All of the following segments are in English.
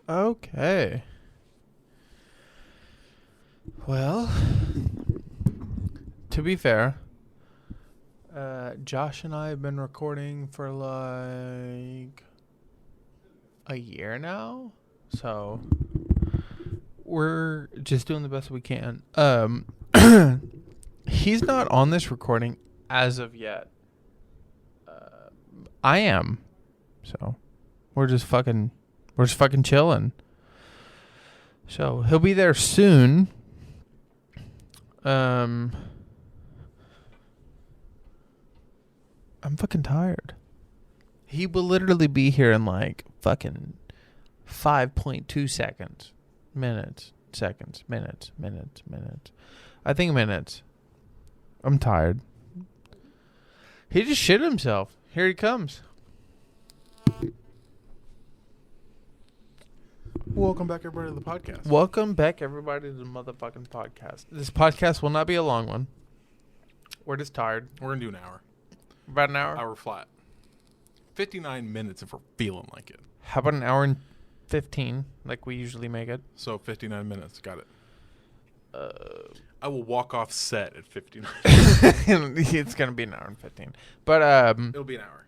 Okay. Well, to be fair, Josh and I have been recording for like a year now, so we're just doing the best we can. He's not on this recording as of yet. I am, so we're just fucking chilling. So he'll be there soon. I'm fucking tired. He will literally be here in like fucking 5.2 seconds. Minutes. I think minutes. I'm tired. He just shit himself. Here he comes. Welcome back, everybody, to the podcast. Welcome back, everybody, to the motherfucking podcast. This podcast will not be a long one. We're just tired. We're going to do an hour. About an hour? Hour flat. 59 minutes if we're feeling like it. How about an hour and 15, like we usually make it? So 59 minutes. Got it. I will walk off set at 59. It's going to be an hour and 15. But, It'll be an hour.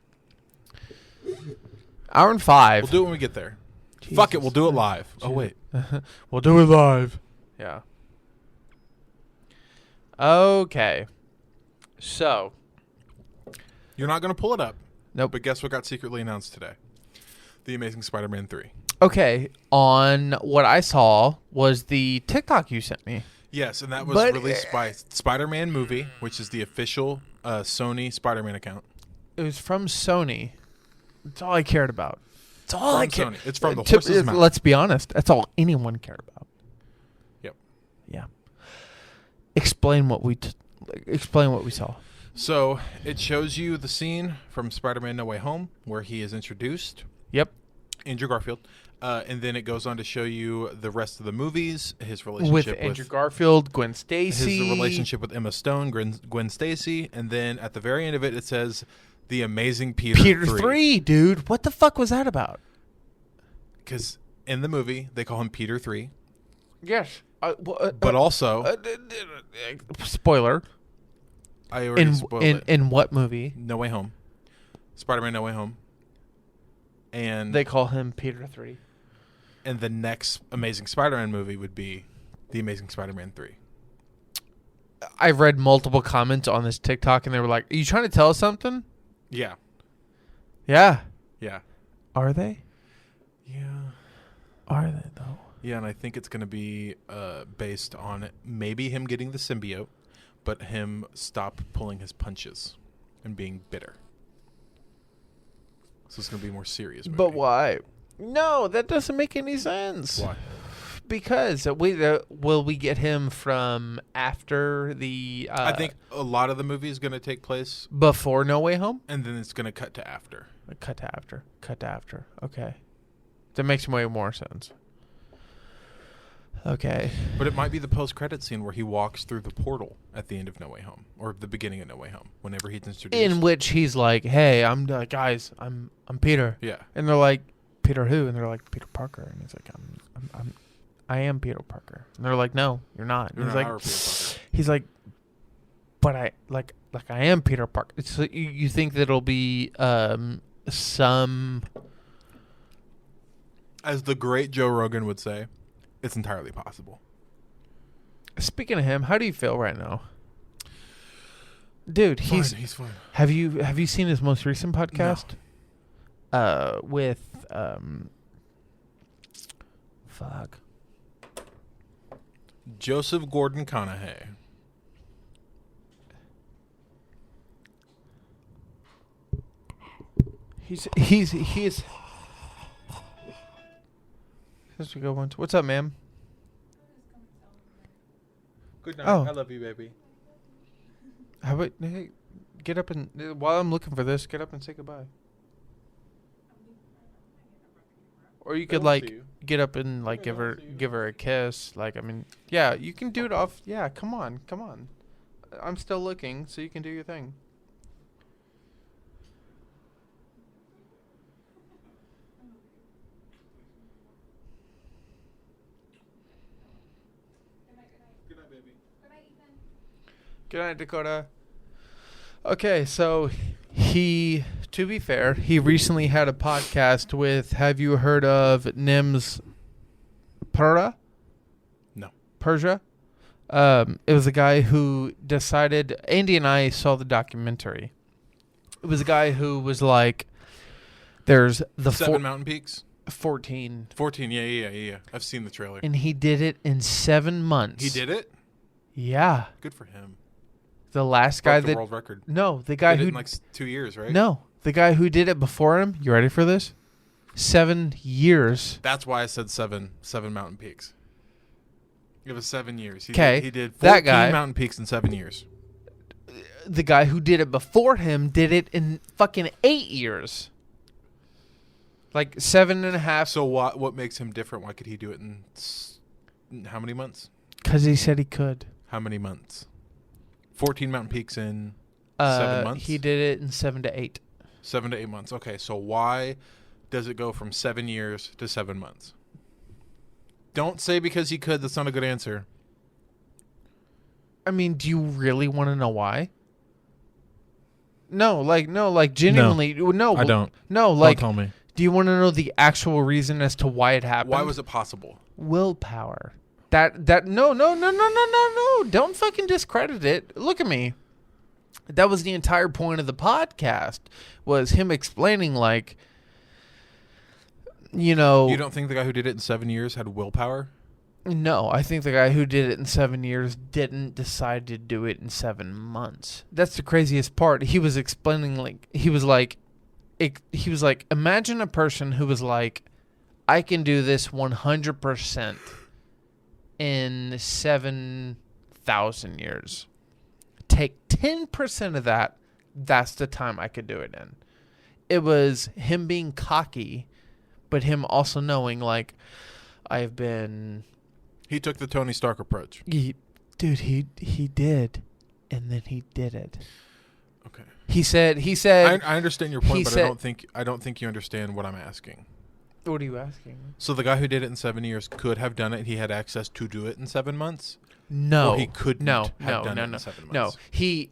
hour and 5. We'll do it when we get there. Jesus. Fuck it. We'll do it live. Oh, wait. We'll do it live. Yeah. Okay. So. You're not going to pull it up. Nope. But guess what got secretly announced today? The Amazing Spider-Man 3. Okay. On what I saw was the TikTok you sent me. Yes, and that was released by Spider-Man Movie, which is the official Sony Spider-Man account. It was from Sony. That's all I cared about. That's all I cared. Sony. It's from the horse's mouth. Let's be honest. That's all anyone cared about. Yep. Yeah. Explain what we saw. So it shows you the scene from Spider-Man No Way Home where he is introduced. Yep. Andrew Garfield. And then it goes on to show you the rest of the movies, his relationship with Andrew Garfield, Gwen Stacy. His relationship with Emma Stone, Gwen Stacy. And then at the very end of it, it says The Amazing Peter 3, dude. What the fuck was that about? Because in the movie, they call him Peter 3. Yes. But also... spoiler. I already spoiled it. In what movie? No Way Home. Spider-Man No Way Home. And they call him Peter 3. And the next Amazing Spider-Man movie would be The Amazing Spider-Man 3. I've read multiple comments on this TikTok, and they were like, are you trying to tell us something? Yeah. Yeah. Yeah. Are they? Yeah. Are they, though? Yeah, and I think it's going to be based on maybe him getting the symbiote, but him stop pulling his punches and being bitter. So it's going to be more serious movie. But why? No, that doesn't make any sense. Why? Because will we get him from after the... I think a lot of the movie is going to take place... before No Way Home? And then it's going to cut to after. Cut to after. Okay. That makes way more sense. Okay. But it might be the post-credit scene where he walks through the portal at the end of No Way Home. Or the beginning of No Way Home. Whenever he's introduced. In which he's like, hey, guys, I'm Peter. Yeah. And they're like, Peter who? And they're like, Peter Parker. And he's like, I am Peter Parker. And they're like, no, you're not. And You're not our Peter Parker. He's like, but I am Peter Parker. So you think that it'll be some... As the great Joe Rogan would say, it's entirely possible. Speaking of him, how do you feel right now? Dude, he's fine. Have you seen his most recent podcast? No. With fuck. Joseph Gordon-Conahay. He is. That's a good one. What's up, ma'am? Good night. Oh. I love you, baby. How about hey, get up and while I'm looking for this, get up and say goodbye. Or you could get up and give her a kiss. Yeah, you can do it off. Yeah, come on. I'm still looking, so you can do your thing. Good night, Dakota. Okay, so to be fair, he recently had a podcast with, have you heard of Nims Persia? It was a guy who decided, Andy and I saw the documentary. It was a guy who was like, there's the 7 mountain peaks? 14. 14, yeah. I've seen the trailer. And he did it in 7 months. He did it? Yeah. Good for him. The last guy the world record. No, the guy did who it in like 2 years, right? No, the guy who did it before him. You ready for this? 7 years. That's why I said seven mountain peaks. It was 7 years. He did 14 that guy, mountain peaks in 7 years. The guy who did it before him did it in fucking 8 years. Like 7.5. So what makes him different? Why could he do it in how many months? Because he said he could. How many months? 14 mountain peaks in 7 months? He did it in 7 to 8. 7 to 8 months. Okay, so why does it go from 7 years to 7 months? Don't say because he could. That's not a good answer. I mean, do you really want to know why? No, genuinely. No, I don't. No, don't tell me. Do you want to know the actual reason as to why it happened? Why was it possible? Willpower. No. Don't fucking discredit it. Look at me. That was the entire point of the podcast, was him explaining, like, you know. You don't think the guy who did it in 7 years had willpower? No, I think the guy who did it in 7 years didn't decide to do it in 7 months. That's the craziest part. He was explaining, like, he was like, imagine a person who was like, I can do this 100% in 7,000 years. Take 10% of that. That's the time I could do it in. It was him being cocky, but him also knowing, like, I've been. He took the Tony Stark approach. He did, and then he did it. Okay. He said. I understand your point, but I don't think you understand what I'm asking. What are you asking? So the guy who did it in 7 years could have done it. He had access to do it in 7 months. No, or he couldn't have done it in 7 months. No,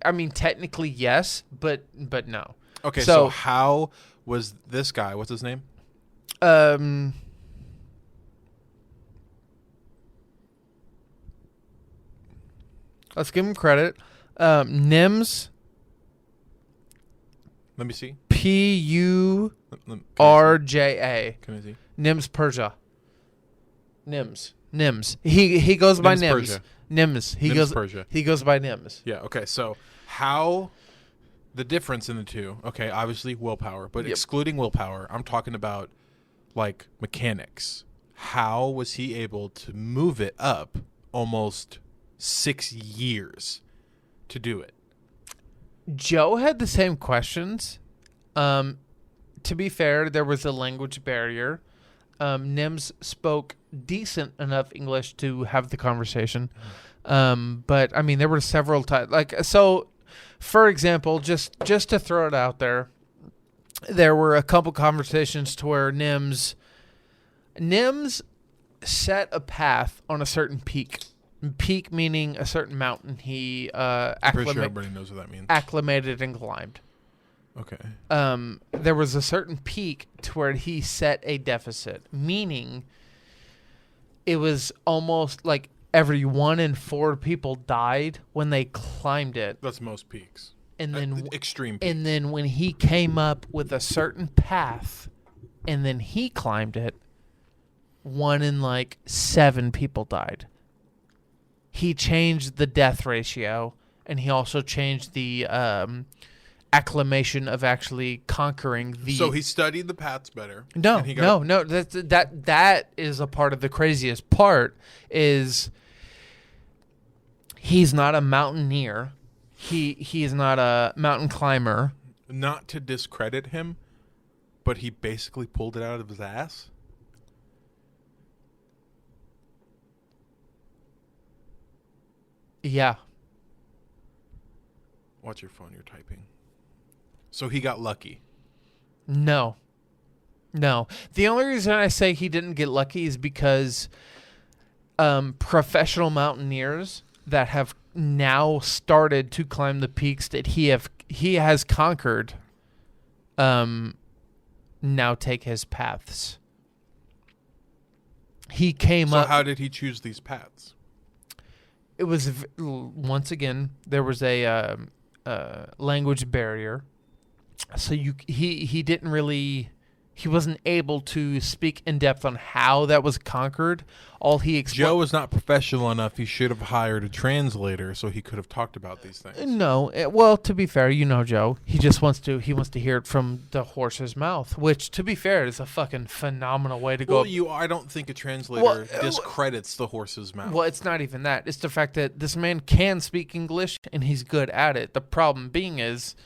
I mean, technically yes, but no. Okay, so how was this guy? What's his name? Let's give him credit. Nims. Let me see. P-U-R-J-A. Can I see? Nims Persia. Nims. He goes by Nims. Persia. Nims. Persia. He goes by Nims. Yeah. Okay. So how the difference in the two? Okay, obviously willpower, but excluding willpower, I'm talking about like mechanics. How was he able to move it up almost 6 years to do it? Joe had the same questions. To be fair, there was a language barrier. Nims spoke decent enough English to have the conversation. But I mean, there were several times. Like, so, for example, just to throw it out there, there were a couple conversations to where Nims set a path on a certain peak. Peak meaning a certain mountain he I'm pretty sure everybody knows what that means. Acclimated and climbed. Okay. There was a certain peak to where he set a deficit, meaning it was almost like every 1 in 4 people died when they climbed it. That's most peaks. And then extreme peaks. And then when he came up with a certain path and then he climbed it, 1 in like 7 people died. He changed the death ratio, and he also changed the acclimation of actually conquering the. So he studied the paths better. No. That is a part of the craziest part. Is he's not a mountaineer. He is not a mountain climber. Not to discredit him, but he basically pulled it out of his ass. Yeah. Watch your phone, you're typing. So he got lucky. No. The only reason I say he didn't get lucky is because professional mountaineers that have now started to climb the peaks that he has conquered, now take his paths. He came up. So how did he choose these paths? It was once again there was a language barrier, so he didn't really. He wasn't able to speak in depth on how that was conquered. All he Joe was not professional enough. He should have hired a translator so he could have talked about these things. No, well, to be fair, Joe. He just wants to hear it from the horse's mouth, which, to be fair, is a fucking phenomenal way to go. Well, I don't think a translator discredits the horse's mouth. Well, it's not even that. It's the fact that this man can speak English and he's good at it. The problem being is,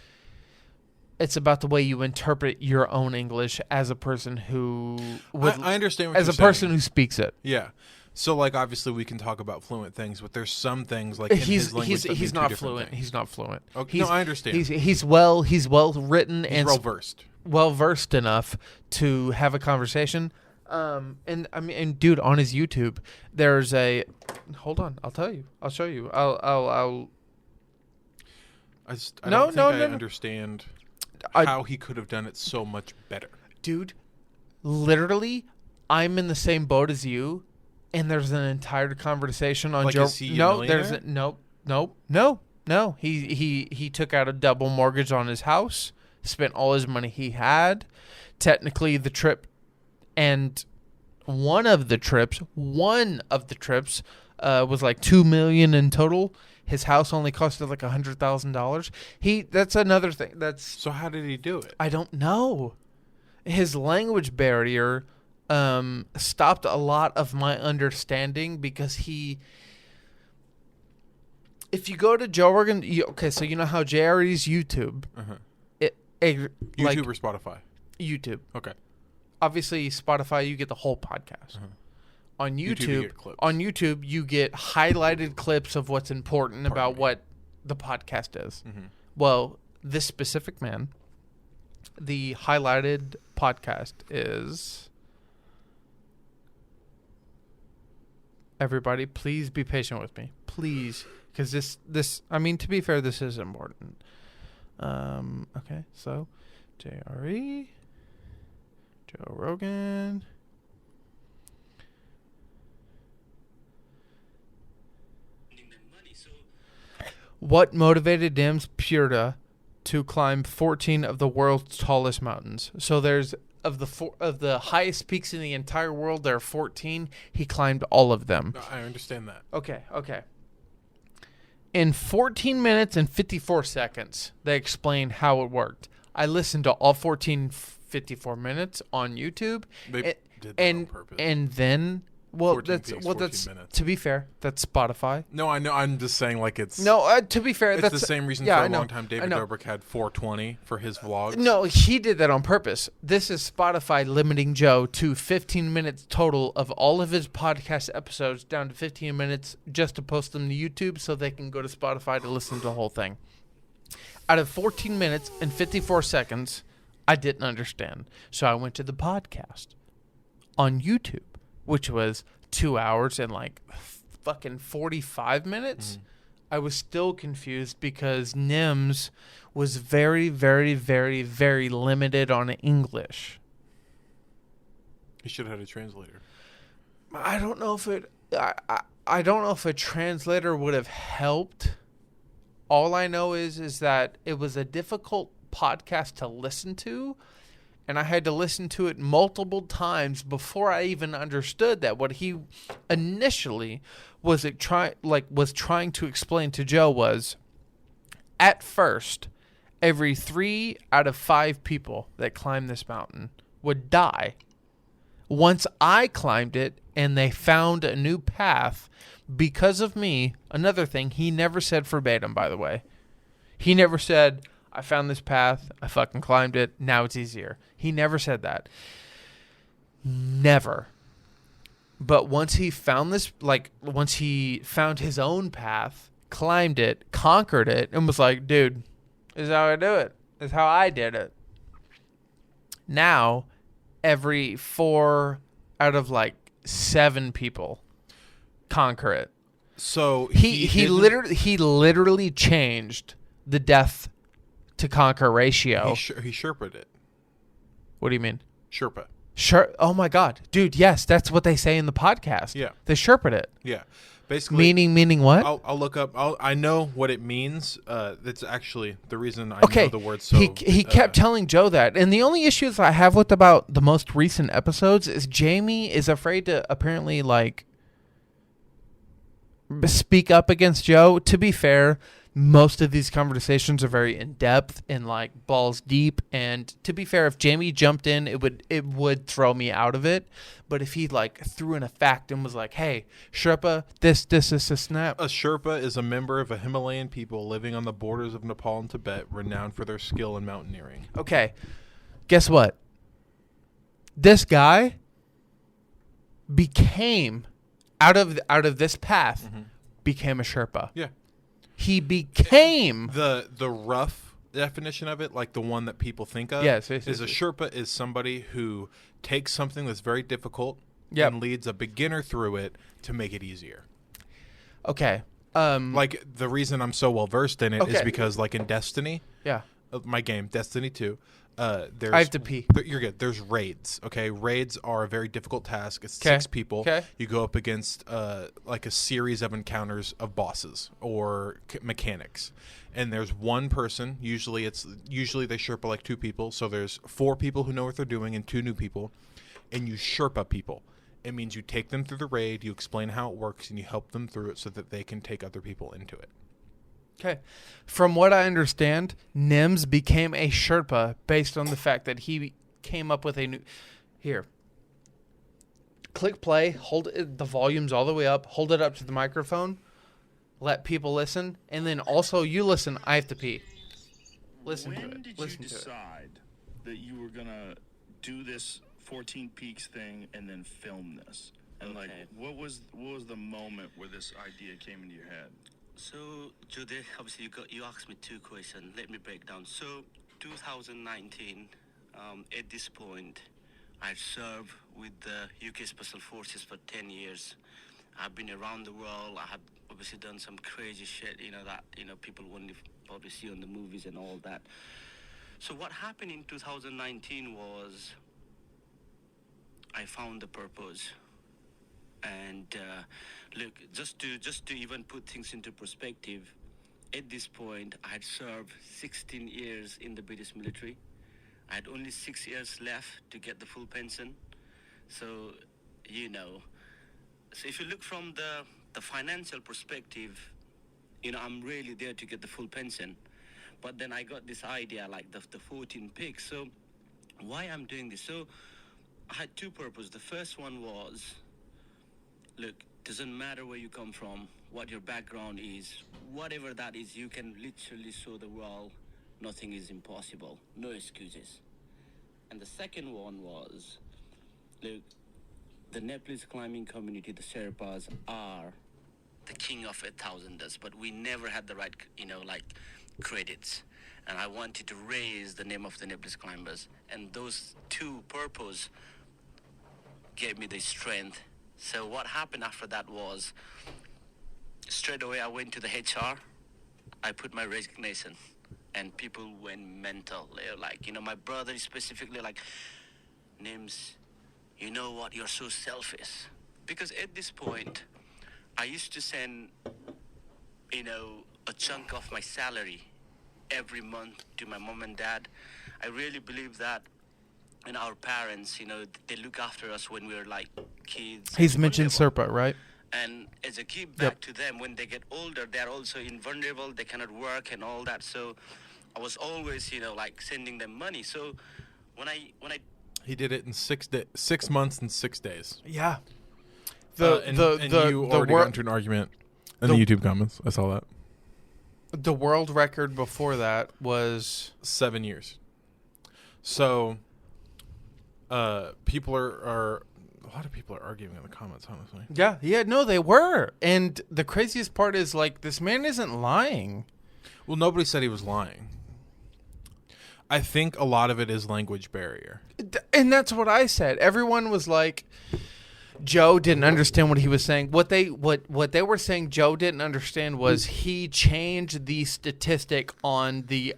it's about the way you interpret your own English as a person who I understand what as you're a person saying. who speaks it. Yeah. So, like, obviously we can talk about fluent things, but there's some things like in his language that he's mean not two different fluent. things. He's not fluent. Okay. No, I understand. He's well written and well versed enough to have a conversation. And I mean, and dude, on his YouTube, there's a. Hold on, I'll tell you. I'll show you. I'll. I don't think I understand how he could have done it so much better. Dude, literally, I'm in the same boat as you, and there's an entire conversation on Joe. No. He took out a double mortgage on his house, spent all his money he had. Technically, the trip, and one of the trips was like $2 million in total. His house only costed like $100,000. That's another thing. So how did he do it? I don't know. His language barrier stopped a lot of my understanding because if you go to Joe Rogan, so you know how JRE's YouTube, YouTube or Spotify? YouTube. Okay. Obviously, Spotify, you get the whole podcast. On YouTube, you get highlighted clips of what's important about what the podcast is. Mm-hmm. Well, this specific man, the highlighted podcast is. Everybody, please be patient with me, please, because this. I mean, to be fair, this is important. Okay, so JRE, Joe Rogan. What motivated Nims Purta to climb 14 of the world's tallest mountains? So there's of the highest peaks in the entire world, there are 14. He climbed all of them. I understand that. Okay. In 14 minutes and 54 seconds, they explain how it worked. I listened to all 54 minutes on YouTube. They did that on purpose. And then. Well, that's minutes. To be fair, that's Spotify. No, I know. I'm just saying, like it's. No, to be fair, it's that's the same reason for a long time. David Dobrik had 420 for his vlogs. No, he did that on purpose. This is Spotify limiting Joe to 15 minutes total of all of his podcast episodes, down to 15 minutes just to post them to YouTube, so they can go to Spotify to listen to the whole thing. Out of 14 minutes and 54 seconds, I didn't understand, so I went to the podcast on YouTube, which was 2 hours and like fucking 45 minutes. Mm-hmm. I was still confused because Nims was very, very, very, very limited on English. He should have had a translator. I don't know if I don't know if a translator would have helped. All I know is that it was a difficult podcast to listen to. And I had to listen to it multiple times before I even understood that what he initially was trying to explain to Joe was, at first, every 3 out of 5 people that climbed this mountain would die. Once I climbed it and they found a new path because of me, another thing, he never said verbatim, by the way. He never said, I found this path, I fucking climbed it, now it's easier. He never said that. Never. But once he found once he found his own path, climbed it, conquered it, and was like, dude, this is how I do it. This is how I did it. Now, every 4 out of 7 people conquer it. So he literally changed the death to conquer ratio. He Sherpa'd it. What do you mean? Sherpa. Sure. Oh my God, dude. Yes, that's what they say in the podcast. Yeah. They Sherpa'd it. Yeah. Basically, meaning what? I'll look up. I know what it means. That's actually the reason I know the word. So he kept telling Joe that, and the only issues I have with about the most recent episodes is Jamie is afraid to apparently like speak up against Joe. To be fair, most of these conversations are very in depth and like balls deep. And to be fair, if Jamie jumped in, it would throw me out of it. But if he like threw in a fact and was like, "Hey, Sherpa, this, snap." A Sherpa is a member of a Himalayan people living on the borders of Nepal and Tibet, renowned for their skill in mountaineering. Okay, guess what? This guy became out of this path, became a Sherpa. Yeah. He became the rough definition of it, like the one that people think of. Yes, is a Sherpa is somebody who takes something that's very difficult Yep. and leads a beginner through it to make it easier. Okay. Like the reason I'm so well versed in it is Okay. because, like in Destiny, Yeah. my game Destiny 2, there's I have to pee. You're good. There's raids. Okay, raids are a very difficult task. It's 'Kay. 6 people. Okay. You go up against like a series of encounters of bosses or mechanics, and there's one person. Usually they Sherpa like 2 people. So there's 4 people who know what they're doing and 2 new people, and you Sherpa people. It means you take them through the raid, you explain how it works, and you help them through it so that they can take other people into it. Okay. From what I understand, Nims became a Sherpa based on the fact that he came up with a new... Here. Click play, hold the volumes all the way up, hold it up to the microphone, let people listen, and then also you listen, I have to pee. Listen to it. When did you decide that you were going to do this 14 Peaks thing and then film this? And like, what was the moment where this idea came into your head? So, Jude, obviously you asked me 2 questions. Let me break down. So, 2019, at this point, I've served with the UK Special Forces for 10 years. I've been around the world. I have obviously done some crazy shit, that, people won't probably see on the movies and all that. So what happened in 2019 was I found the purpose. And look, just to even put things into perspective, at this point, I had served 16 years in the British military. I had only 6 years left to get the full pension. So, so if you look from the financial perspective, I'm really there to get the full pension. But then I got this idea, like the 14 picks. So why I'm doing this? So I had 2 purposes. The first one was, look, doesn't matter where you come from, what your background is, whatever that is, you can literally show the world nothing is impossible, no excuses. And the second one was, look, the Nepalese climbing community, the Sherpas, are the king of 1,000ers, but we never had the right, credits. And I wanted to raise the name of the Nepalese climbers. And those 2 purposes gave me the strength. So what happened after that was, straight away I went to the HR. I put my resignation, and people went mental. They're like, my brother is specifically like, Nims, you know what? You're so selfish. Because at this point, I used to send, a chunk of my salary every month to my mom and dad. I really believe that. And our parents, they look after us when we're like kids. He's mentioned Sherpa, right? And as a give back to them, when they get older, they're also invulnerable. They cannot work and all that. So I was always, sending them money. So when I He did it in 6 months and 6 days. Yeah. You already got into an argument in the YouTube comments. I saw that. The world record before that was 7 years. So people are a lot of people are arguing in the comments, honestly. Yeah, no, they were. And the craziest part is, like, this man isn't lying. Well, nobody said he was lying. I think a lot of it is language barrier. And that's what I said. Everyone was like, Joe didn't understand what he was saying. What they were saying Joe didn't understand was he changed the statistic on the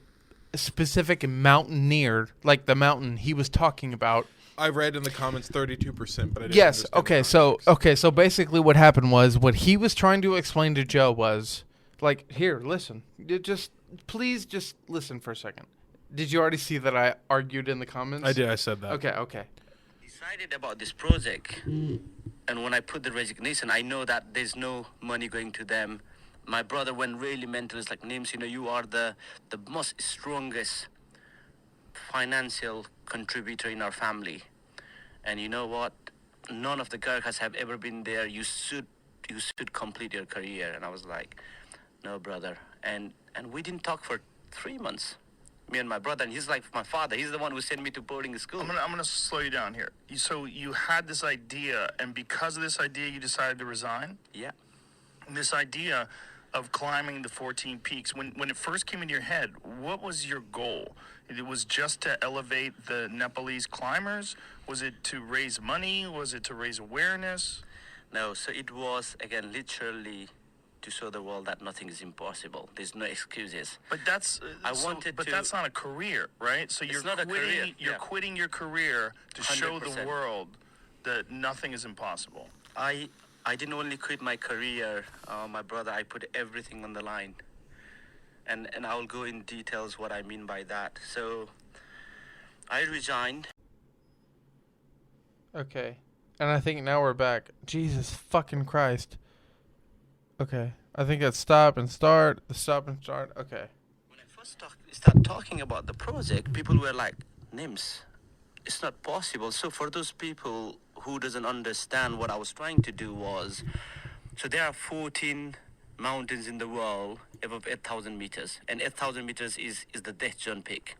specific mountaineer, like the mountain he was talking about. I read in the comments 32%, but I didn't Yes. understand Okay. the context. So basically, what happened was what he was trying to explain to Joe was like, here, listen, please just listen for a second. Did you already see that I argued in the comments? I did. I said that. Okay. Decided about this project, and when I put the resignation, I know that there's no money going to them. My brother went really mental. It's like, Nims, you are the most strongest financial contributor in our family, and you know what? None of the Gurkhas have ever been there. You should complete your career. And I was like, no, brother. And we didn't talk for 3 months. Me and my brother, and he's like my father. He's the one who sent me to boarding school. I'm gonna slow you down here. So you had this idea, and because of this idea, you decided to resign. Yeah. And this idea of climbing the 14 peaks, when it first came into your head, what was your goal? It was just to elevate the Nepalese climbers? Was it to raise money? Was it to raise awareness? No, so it was, again, literally to show the world that nothing is impossible. There's no excuses. But that's But that's not a career, right? So It's not a career, you're yeah. quitting your career to show the 100%. world that nothing is impossible. I didn't only quit my career, my brother, I put everything on the line. And I'll go in details what I mean by that. So I resigned. Okay. And I think now we're back. Jesus fucking Christ. Okay. I think it's stop and start. Stop and start. Okay. When I first started talking about the project, people were like, Nims, it's not possible. So for those people who doesn't understand what I was trying to do was, so there are 14 mountains in the world above 8,000 meters. And 8,000 meters is the Death Zone peak.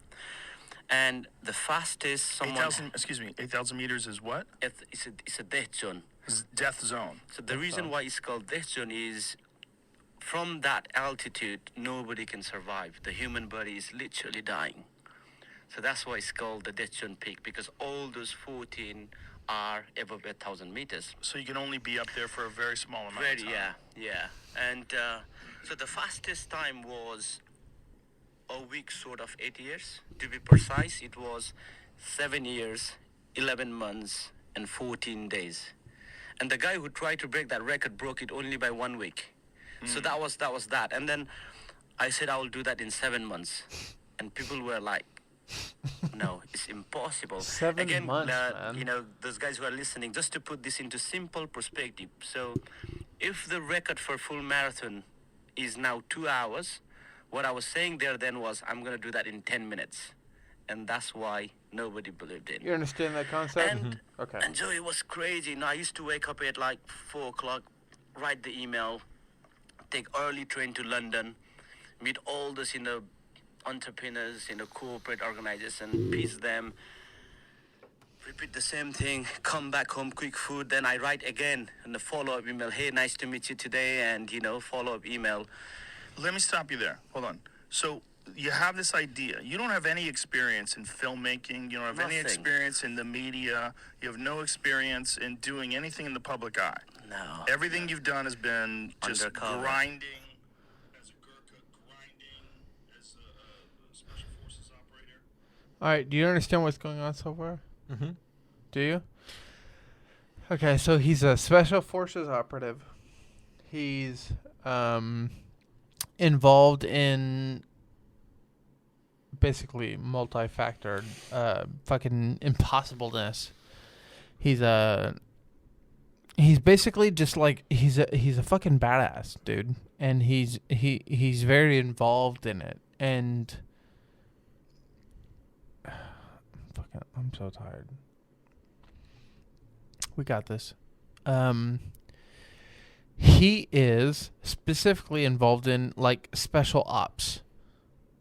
And the fastest 8,000 meters is what? It's a death zone. It's death zone. So the reason why it's called death zone is from that altitude, nobody can survive. The human body is literally dying. So that's why it's called the death zone peak, because all those 14 are above 8,000 meters. So you can only be up there for a very small amount of time. Yeah. And so the fastest time was a week short of 8 years. To be precise, it was 7 years, 11 months, and 14 days. And the guy who tried to break that record broke it only by 1 week. So that was that. And then I said I will do that in 7 months. And people were like, no, it's impossible. 7 months, man. Those guys who are listening, just to put this into simple perspective. So if the record for full marathon is now 2 hours, what I was saying there then was I'm going to do that in 10 minutes. And that's why nobody believed it. You understand that concept? And, Okay. and so it was crazy. I used to wake up at like 4 o'clock, write the email, take early train to London, meet all those, entrepreneurs, corporate organization, pitch them, repeat the same thing, come back home, quick food. Then I write again in the follow-up email, hey, nice to meet you today, and, follow-up email. Let me stop you there. Hold on. So you have this idea. You don't have any experience in filmmaking. You don't have any Nothing. experience in the media. You have no experience in doing anything in the public eye. No. Everything you've done has been just Undercover. grinding as a Gurkha, grinding as a special forces operator. All right. Do you understand what's going on so far? Mm-hmm. Do you? Okay. So he's a special forces operative. He's involved in basically multi-factor fucking impossibleness. He's basically just like he's a fucking badass dude, and he's very involved in it. And I'm so tired. We got this. He is specifically involved in like special ops.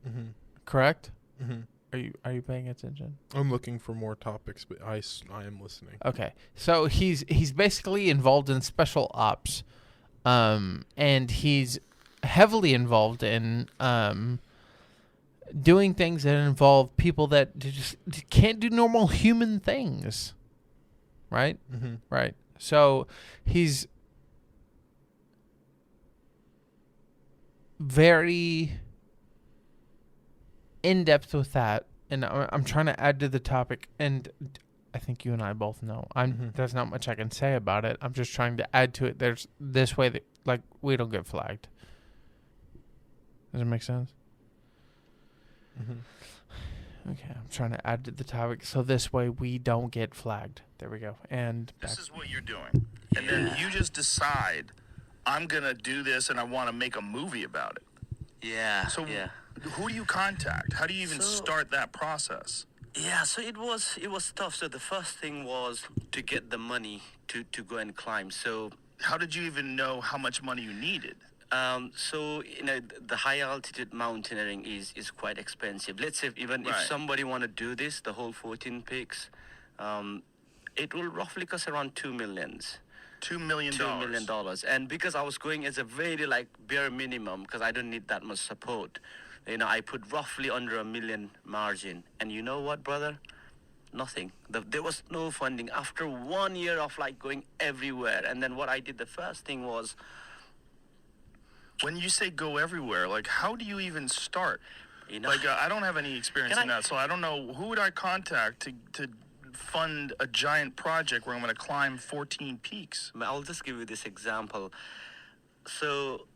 Mm-hmm. Correct? Mm-hmm. Are you paying attention? I'm looking for more topics, but I am listening. Okay. So he's basically involved in special ops. And he's heavily involved in doing things that involve people that just can't do normal human things. Right? Mm-hmm. Right. So he's very in depth with that, and I'm trying to add to the topic. And I think you and I both know there's not much I can say about it. I'm just trying to add to it. There's this way that like we don't get flagged. Does it make sense? Okay, I'm trying to add to the topic so this way we don't get flagged. There we go. And this is what you're doing. And then you just decide, I'm going to do this and I want to make a movie about it. Yeah. So who do you contact? How do you even start that process? Yeah, so it was tough. So the first thing was to get the money to go and climb. So how did you even know how much money you needed? So the high altitude mountaineering is quite expensive. Let's say if somebody want to do this, the whole 14 peaks, it will roughly cost around $2 million. $2 million. $2 million. And because I was going as a very bare minimum, because I don't need that much support, I put roughly under $1 million margin. And you know what, brother? Nothing. There was no funding after 1 year of going everywhere. And then what I did, the first thing was, when you say go everywhere, how do you even start? I don't have any experience in that, so I don't know who would I contact to fund a giant project where I'm going to climb 14 peaks. I'll just give you this example. So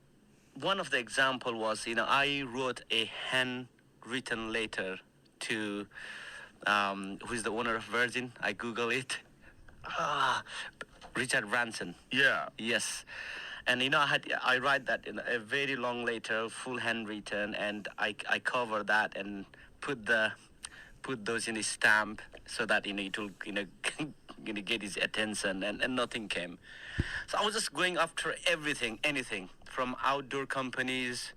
one of the example was, I wrote a handwritten letter to who's the owner of Virgin. I Google it. Richard Branson. Yeah. Yes. And I write that in a very long letter, full handwritten, and I cover that and put those in a stamp so that it will get his attention, and nothing came. So I was just going after anything from outdoor companies,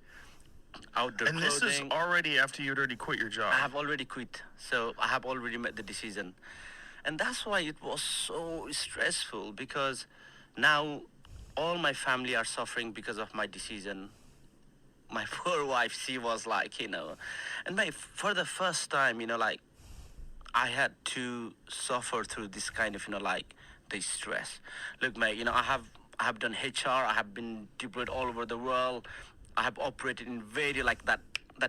outdoor clothing. And this is already after you'd already quit your job. I have already quit, so I have already made the decision, and that's why it was so stressful, because now all my family are suffering because of my decision. My poor wife, she was and for the first time, I had to suffer through this kind of, the stress. Look, mate, I have done HR, I have been deployed all over the world. I have operated in very that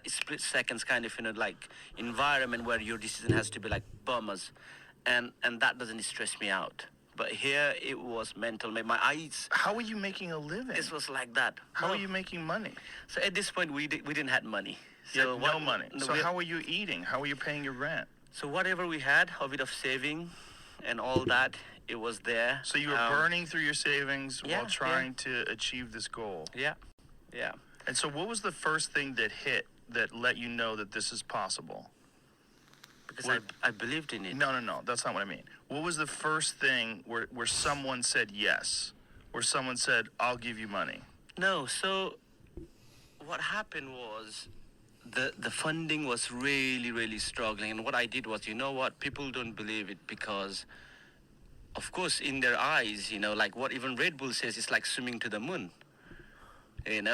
split seconds kind of, environment where your decision has to be bombers. And that doesn't stress me out. But here it was mental. My eyes. How are you making a living? This was like that. How are you making money? So at this point, we didn't have money. So no money. So how are you eating? How are you paying your rent? So whatever we had, a bit of saving, and all that, it was there. So you were burning through your savings while trying to achieve this goal. Yeah. And so, what was the first thing that hit that let you know that this is possible? Because I believed in it. No, that's not what I mean. What was the first thing where someone said yes? Where someone said, I'll give you money? No, so what happened was the funding was really, really struggling. And what I did was, people don't believe it because, of course, in their eyes, what even Red Bull says is like swimming to the moon.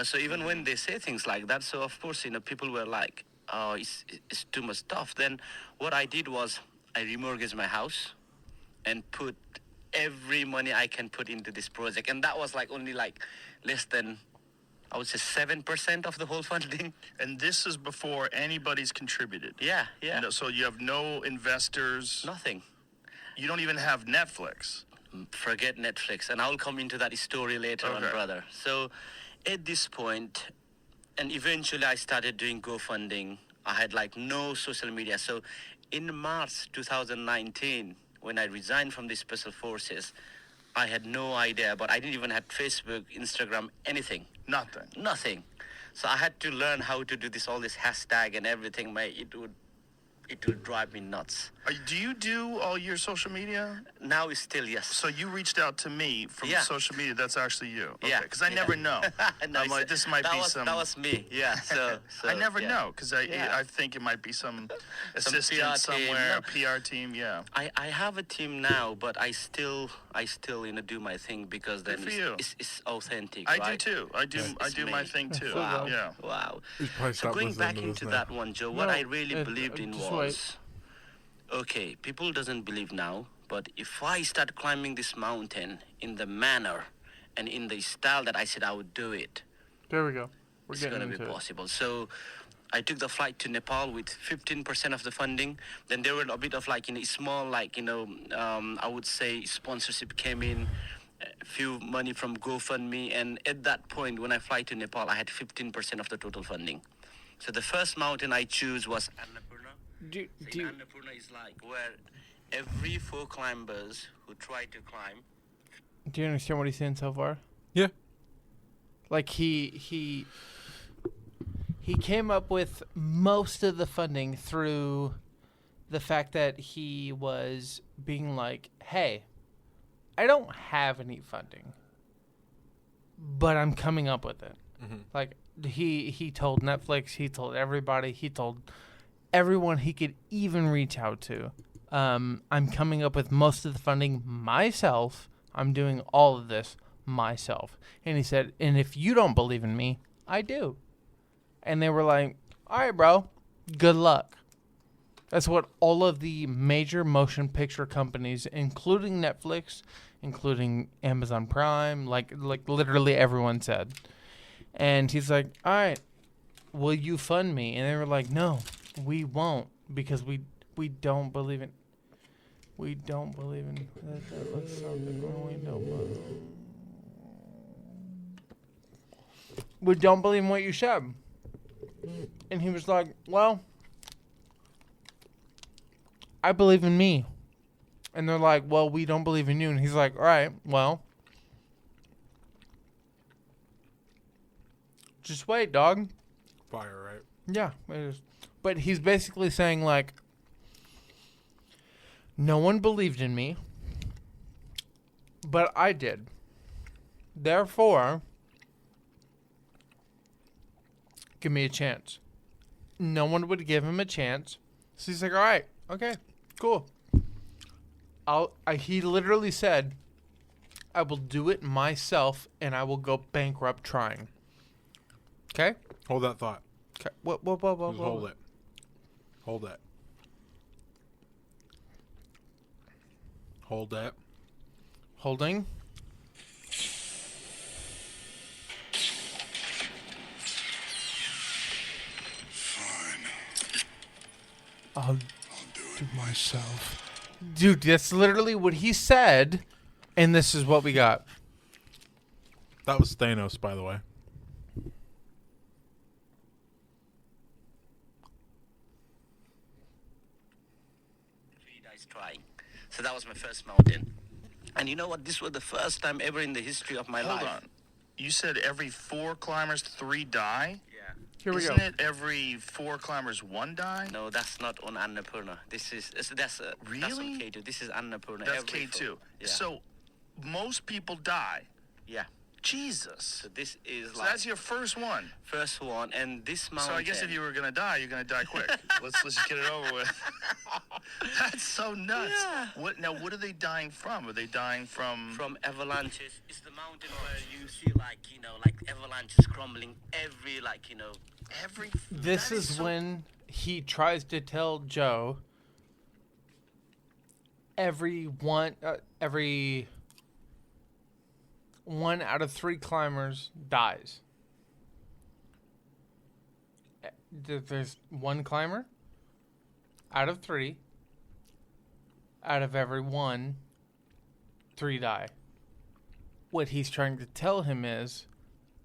So even when they say things like that, so of course, people were like, oh, it's too much stuff. Then what I did was I remortgaged my house and put every money I can put into this project. And that was only less than, I would say, 7% of the whole funding. And this is before anybody's contributed. Yeah. So you have no investors. Nothing. You don't even have Netflix. Forget Netflix. And I'll come into that story later on, brother. So at this point, and eventually I started doing GoFunding. I had no social media. So in March 2019, when I resigned from the Special Forces, I had no idea, but I didn't even have Facebook, Instagram, anything. Nothing. So I had to learn how to do all this hashtag and everything. It would drive me nuts. Do you do all your social media? Now it's still yes. So you reached out to me from social media. That's actually you. Okay. Yeah. Because I never know. No, I'm like, this might be some. That was me. Yeah. So I never know because I think it might be some assistant PR somewhere, team. a PR team. Yeah. I have a team now, but I still do my thing because then it's authentic. I right? do too. I do my thing too. Wow. Yeah. Wow. So going back into that one, Joe, what I really believed in was, okay, people doesn't believe now, But if I start climbing this mountain in the manner and in the style that I said I would do it, There we go. We're it's getting going to be into it. possible. So I took the flight to Nepal with 15% of the funding. Then there were a bit of like, small, like, I would say sponsorship came in, a few money from GoFundMe. And at that point, when I fly to Nepal, I had 15% of the total funding. So the first mountain I choose was Annapurna. Do, So do, Annapurna is like where every 4 climbers who try to climb. do you understand what he's saying so far? Yeah. Like he came up with most of the funding through the fact that he was being like, hey, I don't have any funding, but I'm coming up with it. Mm-hmm. Like he told Netflix, he told everybody, he told everyone he could even reach out to. I'm coming up with most of the funding myself. I'm doing all of this myself. And he said, and if you don't believe in me, I do. And they were like, all right, bro, good luck. That's what all of the major motion picture companies, including Netflix, including Amazon Prime, like literally everyone said. And he's like, all right, will you fund me? And they were like, no, we won't, because we don't believe in. We don't believe in that looks something we don't believe. We don't believe in what you said. And he was like, well, I believe in me. And they're like, well, we don't believe in you. And he's like, all right, well, just wait, dog. Fire, right? Yeah, it is. But he's basically saying, like, no one believed in me, but I did. Therefore, give me a chance. No one would give him a chance. So he's like, all right, okay, cool. He literally said, I will do it myself and I will go bankrupt trying. Okay? Hold that thought. Okay. What? Just hold it. Hold that. Hold that. Holding. Fine. I'll I'll do it myself. Dude, that's literally what he said, and this is what we got. That was Thanos, by the way. 3 days trying. So that was my first mountain. And you know what? This was the first time ever in the history of my Hold life. on. You said every 4 climbers, 3 die? Yeah. Here we Isn't go. it every 4 climbers, 1 die? No, that's not on Annapurna. That's That's on Really? K2. This is Annapurna. That's every K2. four. Yeah. So most people die. yeah. Jesus. So this is So like that's your first one. first one, and this mountain. So I guess if you were gonna die, you're gonna die quick. let's just get it over with. That's so nuts. Yeah. What are they dying from? Are they dying from? avalanches, it's the mountain where you see like avalanches crumbling every Every. This that is so- when he tries to tell Joe every one out of 3 climbers dies. There's 1 climber out of 3. Out of every 1, 3 die. What he's trying to tell him is,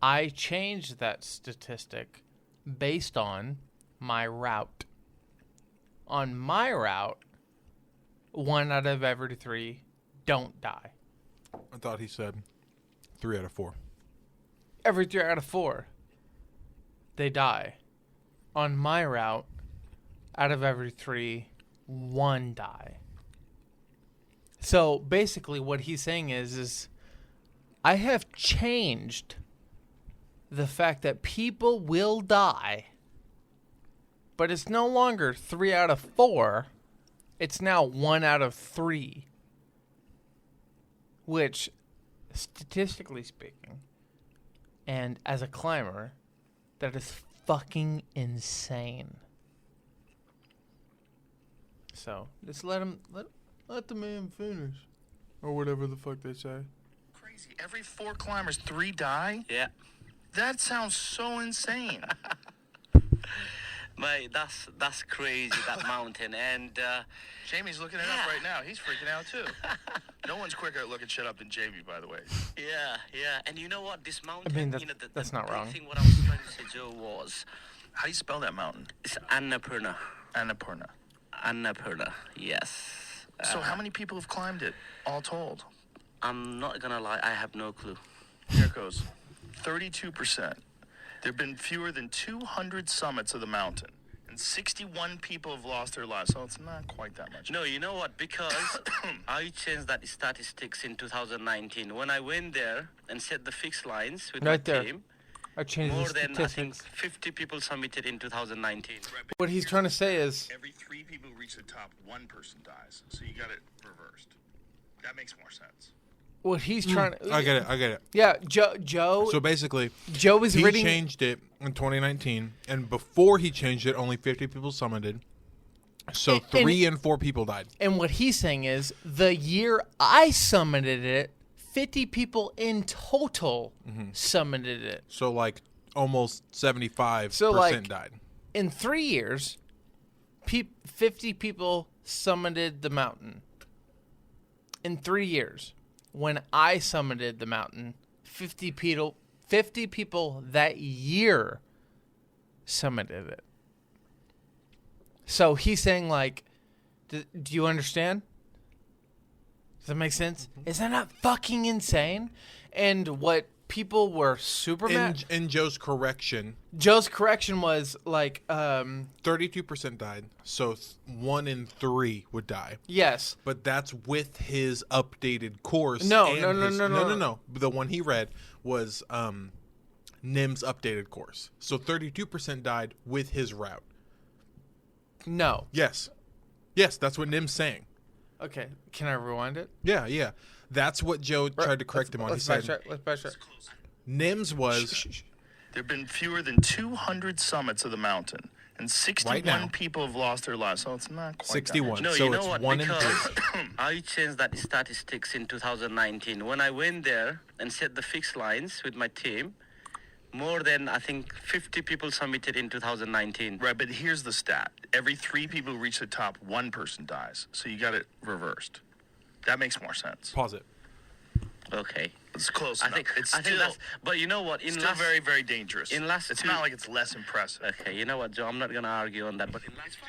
I changed that statistic based on my route. On my route, 1 out of every 3 don't die. I thought he said 3 out of 4. Every 3 out of 4, they die. On my route, out of every 3, 1 die. So basically what he's saying is I have changed the fact that people will die, but it's no longer 3 out of 4. It's now 1 out of 3. Which, statistically speaking, and as a climber, that is fucking insane. So, just let him Let the man finish. Or whatever the fuck they say. Crazy. Every 4 climbers, 3 die? Yeah. That sounds so insane. Mate, that's crazy, that mountain. And Jamie's looking it up right now. He's freaking out too. No one's quicker at looking shit up than Jamie, by the way. yeah. And you know what? This mountain, mean, that's not big wrong. thing what I was trying to say, Joe, was How do you spell that mountain? it's Annapurna. Annapurna. Annapurna, yes. So how many people have climbed it, all told? I'm not gonna lie, I have no clue. Here it goes. 32%. There have been fewer than 200 summits of the mountain, and 61 people have lost their lives, so it's not quite that much. No, you know what? Because I changed that statistics in 2019. When I went there and set the fixed lines with Right my there. team, I changed more the than, I think, statistics. 50 people submitted in 2019. What he's trying to say is, Every 3 people who reach the top, 1 person dies, so you got it reversed. That makes more sense. what he's trying to... I get it. Yeah, Joe So basically, Joe is he reading... changed it in 2019, and before he changed it, only 50 people summited. So And- 3 and 4 people died. And what he's saying is, the year I summited it, 50 people in total summited it. So like almost 75% So, like- died. In 3 years, 50 people summited the mountain. In 3 years, when I summited the mountain, 50 people that year summited it. So he's saying, like, do you understand? Does that make sense? Is that not fucking insane? And what people were super mad... In Joe's correction, Joe's correction was, like, 32% died. So 1 in 3 would die. yes. But that's with his updated course. No. The one he read was NIM's updated course. So 32% died with his route. No. Yes, that's what NIM's saying. Okay. Can I rewind it? Yeah. That's what Joe tried to correct him on. He said Let's backtrack. NIM's was There have been fewer than 200 summits of the mountain, and 61 Right now. people have lost their lives, so it's not quite 61. No, So you know it's what? 1 in Because 3. I changed that statistics in 2019. When I went there and set the fixed lines with my team, more than, I think, 50 people submitted in 2019. Right, but here's the stat. Every 3 people who reach the top, 1 person dies, so you got it reversed. That makes more sense. Pause it. Okay. It's close I enough. think, It's I think still, that's, but you know what? In still last, very, very dangerous. in last it's two- not like it's less impressive. Okay, you know what, Joe? I'm not gonna argue on that. But in last 2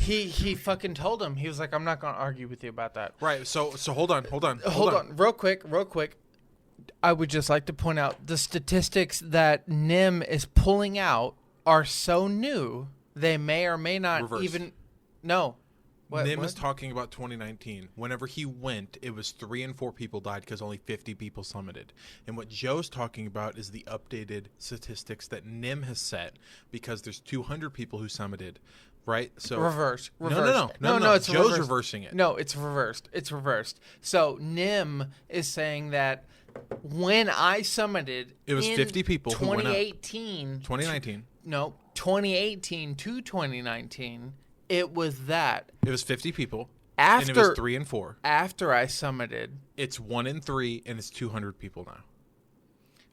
years, He fucking told him. He was like, I'm not going to argue with you about that. Right. So hold on. Hold on. Real quick. I would just like to point out the statistics that NIM is pulling out are so new, they may or may not Reverse. even... No. NIM what? is talking about 2019. Whenever he went, it was 3 and 4 people died because only 50 people summited. And what Joe's talking about is the updated statistics that NIM has set because there's 200 people who summited, right? So Reverse. No, it's Joe's reversed. reversing it. No, it's reversed. So NIM is saying that when I summited, It was in 50 people who went up. 2018, 2019. 2018 to 2019, it was that. It was 50 people. and it was 3 and 4. After I summited, It's 1 in 3, and it's 200 people now.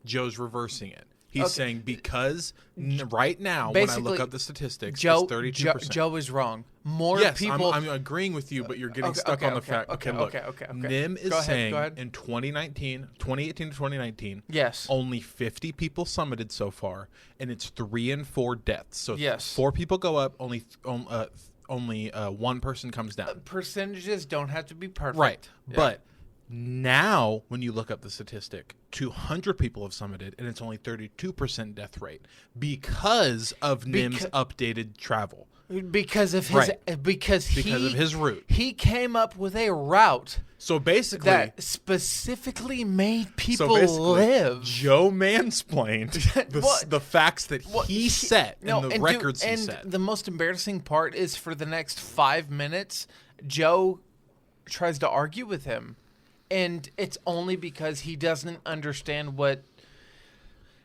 Joe's reversing it. He's Okay. saying because right now, when I look Basically, up the statistics, Joe, it's 32%. Joe is wrong. More Yes, people. I'm agreeing with you, but you're getting stuck on the fact. Okay, look, okay. NIM is Go ahead, saying go ahead. in 2018 to 2019, Yes. only 50 people summited so far, and it's 3 and 4 deaths. So Yes. 4 people go up, only 1 person comes down. Percentages don't have to be perfect. Right. Yeah. But now, when you look up the statistic, 200 people have summited, and it's only 32% death rate because of NIM's updated travel. because of his Right. because Because of his route. he came up with a route So basically, that specifically made people basically, live. Joe mansplained What? the facts that Well, he set and the records he and set. the most embarrassing part is for the next 5 minutes, Joe tries to argue with him, and it's only because he doesn't understand what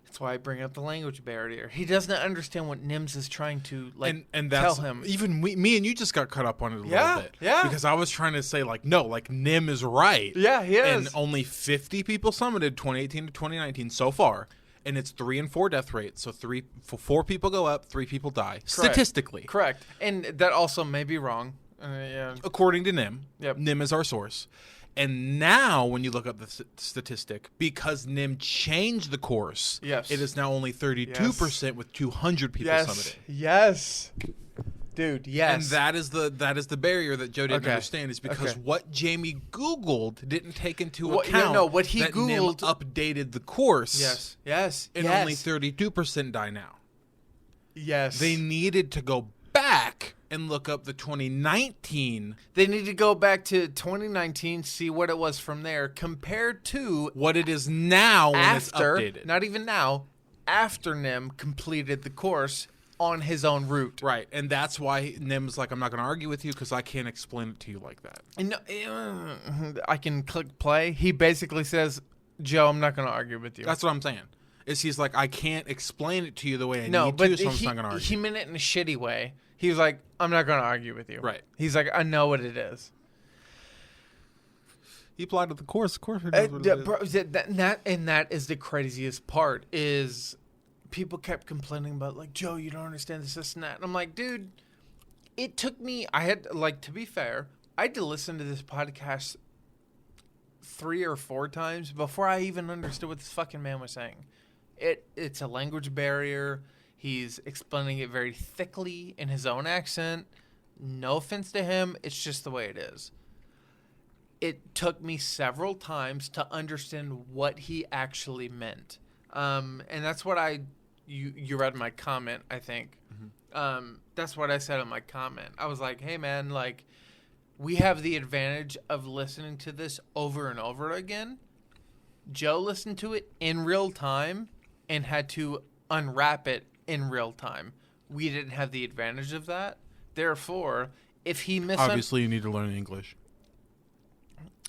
That's why I bring up the language barrier. He doesn't understand what Nims is trying to and tell that's him. even me and you just got caught up on it a Yeah, little bit. yeah. Because I was trying to say no, Nim is right. Yeah, he is. And only 50 people summited 2018 to 2019 so far, and it's 3 and 4 death rate. So 4 people go up, 3 people die statistically. Correct. And that also may be wrong. Yeah. According to Nim. Yep. Nim is our source. And now, when you look up the statistic, because Nim changed the course, Yes. it is now only 32% with 200 people summited. Yes. Dude, yes. And that is the barrier that Joe didn't Okay. understand, is because Okay. what Jamie Googled didn't take into What- account no, what he that Nim Googled- updated the course. Yes. Yes. And yes. only 32% die now. Yes. They needed to go back and look up the 2019, They need to go back to 2019, see what it was from there, compared to what it is now when after, it's updated. not even now, after Nim completed the course on his own route. Right, and that's why Nim's like, I'm not going to argue with you because I can't explain it to you like that. And, I can click play. He basically says, Joe, I'm not going to argue with you. That's what I'm saying. Is he's like, I can't explain it to you the way I no, need but to, so I'm just he, not going to argue. he meant it in a shitty way. He was like, I'm not going to argue with you. Right. He's like, I know what it is. He applied to the course. Of course he knows what it is. Bro, that is the craziest part is people kept complaining about like, Joe, you don't understand this and that. And I'm like, dude, it took me, I had to be fair, I had to listen to this podcast 3 or 4 times before I even understood what this fucking man was saying. It's a language barrier. He's explaining it very thickly in his own accent. No offense to him. It's just the way it is. It took me several times to understand what he actually meant. And that's what you read my comment, I think. Mm-hmm. That's what I said in my comment. I was like, hey, man, we have the advantage of listening to this over and over again. Joe listened to it in real time and had to unwrap it in real time. We didn't have the advantage of that. Therefore, if he Obviously, you need to learn English.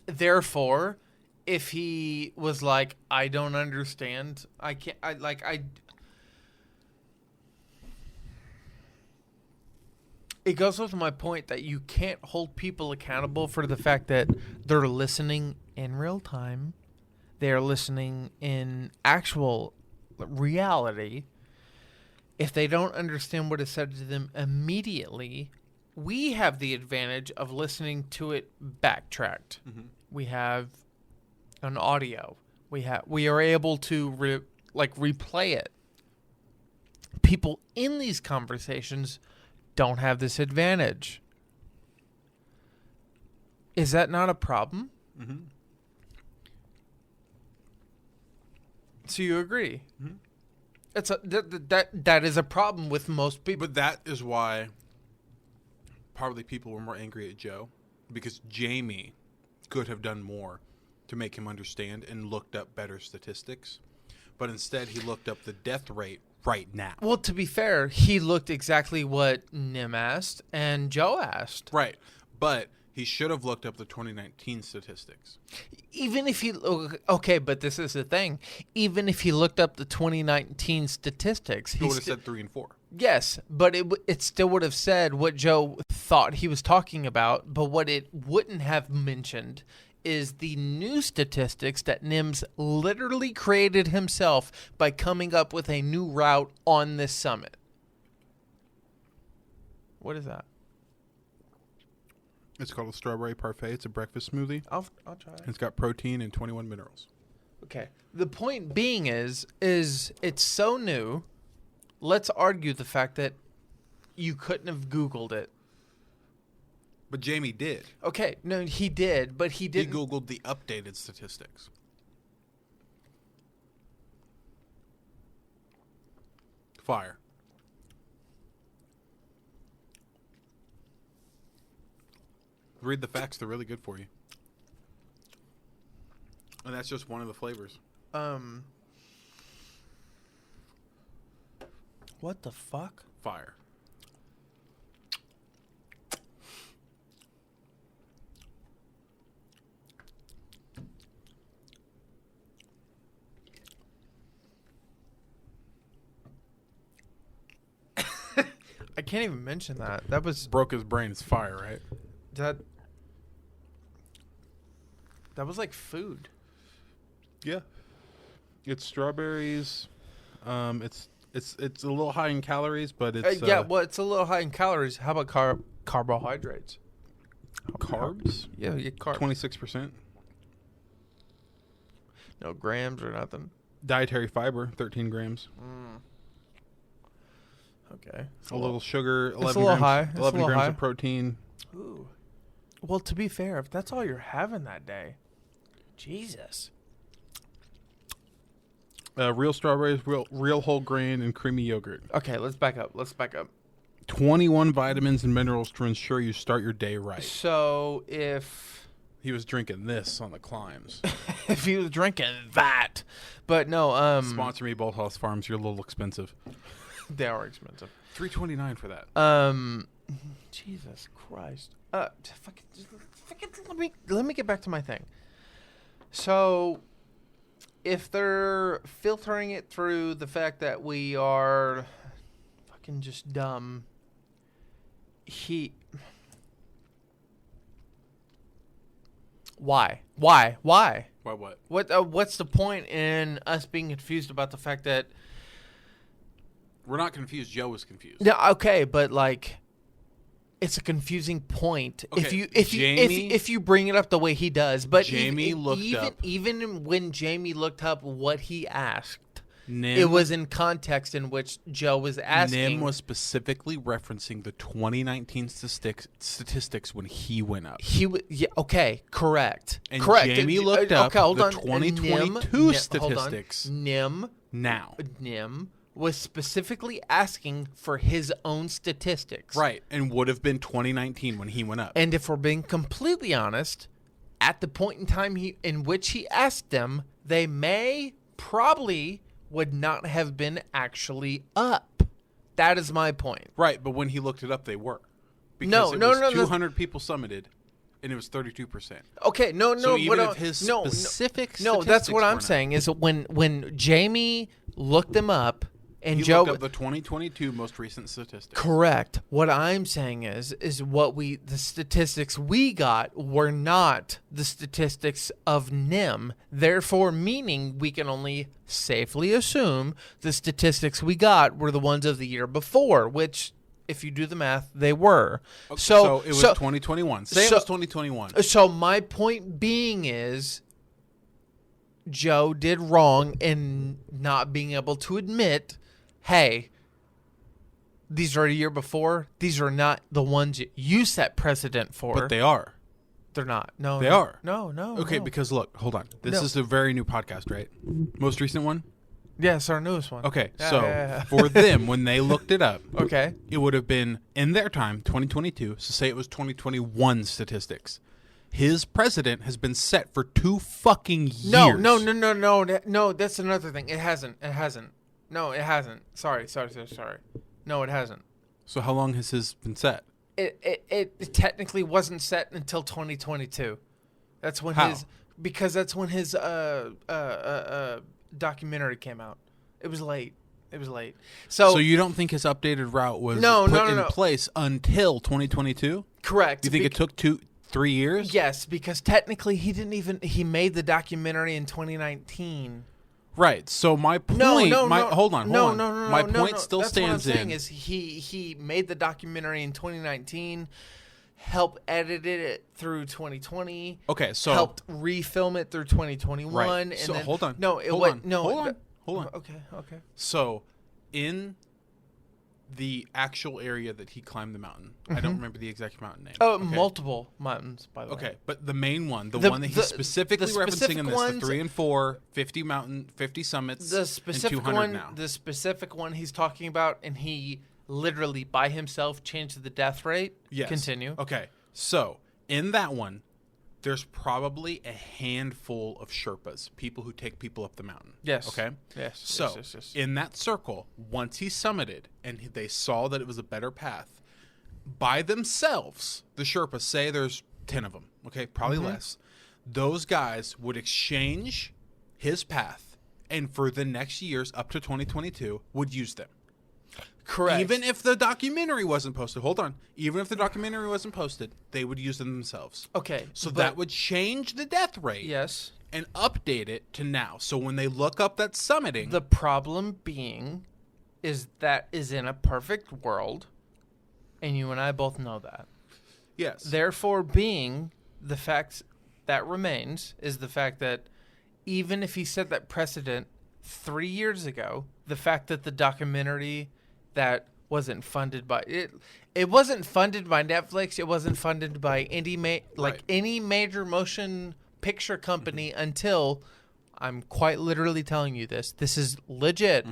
Therefore, if he was like, I don't understand, I can't, it goes with my point that you can't hold people accountable for the fact that they're listening in real time. They're listening in actual reality. If they don't understand what is said to them immediately, we have the advantage of listening to it backtracked. Mm-hmm. We have an audio. We are able to replay it. People in these conversations don't have this advantage. Is that not a problem? Mm-hmm. So you agree? Mm-hmm. It's that is a problem with most people. But that is why probably people were more angry at Joe, because Jamie could have done more to make him understand and looked up better statistics. But instead, he looked up the death rate right now. Well, to be fair, he looked exactly what Nim asked and Joe asked. Right. But he should have looked up the 2019 statistics. Even if he... Okay, but this is the thing. Even if he looked up the 2019 statistics... He would have said 3 and 4. Yes, but it still would have said what Joe thought he was talking about, but what it wouldn't have mentioned is the new statistics that Nims literally created himself by coming up with a new route on this summit. What is that? It's called a strawberry parfait. It's a breakfast smoothie. I'll try it. It's got protein and 21 minerals. Okay. The point being is it's so new. Let's argue the fact that you couldn't have Googled it. But Jamie did. Okay, no, he did, but he didn't. He Googled the updated statistics. Fire. Read the facts. They're really good for you. And that's just one of the flavors. What the fuck? Fire. I can't even mention that. That was Broke his brain. It's fire, right? that. That was like food. Yeah. It's strawberries. It's a little high in calories, but it's Yeah, well, it's a little high in calories. How about carbohydrates? carbs. Yeah, you get carbs. 26%. No grams or nothing. Dietary fiber, 13 grams. Okay. A little sugar, 11 a little grams, high. It's a 11 little grams high. of protein. Ooh. Well, to be fair, if that's all you're having that day, Jesus. Real strawberries, real whole grain, and creamy yogurt. Okay, let's back up. 21 vitamins and minerals to ensure you start your day right. So if He was drinking this on the climbs. he was drinking that, but no, Sponsor me, Bolt House Farms. You're a little expensive. they are expensive. $3.29 for that. Jesus Christ. Let me get back to my thing. So, if they're filtering it through the fact that we are fucking just dumb, why? Why what? What's the point in us being confused about the fact that? We're not confused. Joe was confused. Yeah, okay, but like, it's a confusing point Okay, if you bring it up the way he does. But Jamie looked up. Even when Jamie looked up what he asked, Nim, it was in context in which Joe was asking. Nim was specifically referencing the 2019 statistics when he went up. Okay, correct. And correct. Jamie looked up hold the on. 2022 statistics. Nim was specifically asking for his own statistics. Right, and would have been 2019 when he went up. And if we're being completely honest, at the point in time in which he asked them, they probably would not have been actually up. That is my point. Right, but when he looked it up, they were. No. 200 people summited, and it was 32%. Okay, no. So even what if his no, specific no, that's what I'm saying is when Jamie looked them up and He Joe looked up the 2022 most recent statistics. correct. What I'm saying is the statistics we got were not the statistics of NIM. Therefore, meaning we can only safely assume the statistics we got were the ones of the year before, which, if you do the math, they were. Okay, so it was 2021. Say it was 2021. So my point being is, Joe did wrong in not being able to admit, hey, these are a year before. These are not the ones you set precedent for. But they are. They're not. No, They are. No. Okay, no. because look, hold on. This No. is a very new podcast, right? Most recent one? Yes, our newest one. Okay, Yeah, so yeah. for them, when they looked it up, Okay. it would have been, in their time, 2022. So say it was 2021 statistics. His president has been set for 2 fucking years. No. That's another thing. It hasn't. No, it hasn't. Sorry. No, it hasn't. So how long has his been set? It technically wasn't set until 2022. That's when How? that's when his documentary came out. It was late. So you don't think his updated route was No, put in no. place until 2022? correct. You think it took 2-3 years? Yes, because technically he made the documentary in 2019. Right. So my point. Hold on. My point still That's stands what I'm saying in. is he made the documentary in 2019, helped edit it through 2020. Okay, so helped refilm it through 2021. Right. And So then, hold on. No, it Hold was on. no. Hold on. Okay. So, in the actual area that he climbed the mountain, I don't remember the exact mountain name. Oh, okay. multiple mountains, by the way. Okay, but the main one, the The- one that he's the- specifically the referencing specific in this, ones- the 3 and 4, 50 summits, The and specific 200 one, now. the specific one he's talking about, and he literally by himself changed the death rate. Yes. Continue. Okay, so in that one, there's probably a handful of Sherpas, people who take people up the mountain. Yes. Okay? Yes. So, yes. in that circle, once he summited and they saw that it was a better path, by themselves, the Sherpas, say there's 10 of them, okay, probably less, those guys would exchange his path and for the next years up to 2022 would use them. Correct. Even if the documentary wasn't posted, even if the documentary wasn't posted, they would use them themselves. Okay. So but- that would change the death rate. Yes. And update it to now. So when they look up that summiting, The problem being is that is in a perfect world, and you and I both know that. yes, Therefore, being the fact that remains is the fact that even if he set that precedent 3 years ago, the fact that the documentary that wasn't funded by it wasn't funded by Netflix, it wasn't funded by Right. any major motion picture company until I'm quite literally telling you this. This is legit.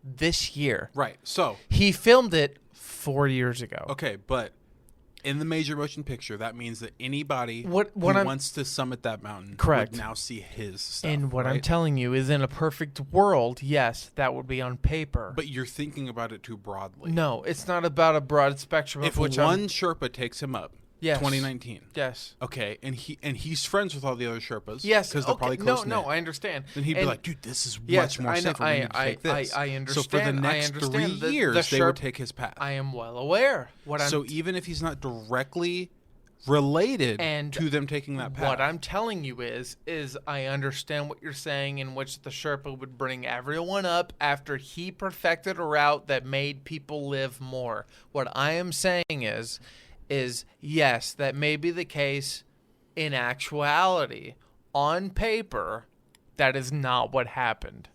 This year. right. So He filmed it 4 years ago. okay, but in the major motion picture, that means that anybody What who I'm- wants to summit that mountain Correct. would now see his stuff. And what I'm right? telling you is in a perfect world, yes, that would be on paper. But you're thinking about it too broadly. no, it's not about a broad spectrum If of which one Sherpa takes him up, Yes. 2019. Yes. Okay, and he's friends with all the other Sherpas. Yes. because they're probably close. No, I understand. Then he'd be And like, dude, this is yes, much more I know, safe. We need to take this. I So for the understand. I next understand 3 years, the they would Sherp- take his path. I am well aware. So even if he's not directly related And to them taking that path, What I'm telling you is I understand what you're saying, in which the Sherpa would bring everyone up after he perfected a route that made people live more. What I am saying is yes, that may be the case. In actuality, on paper, that is not what happened.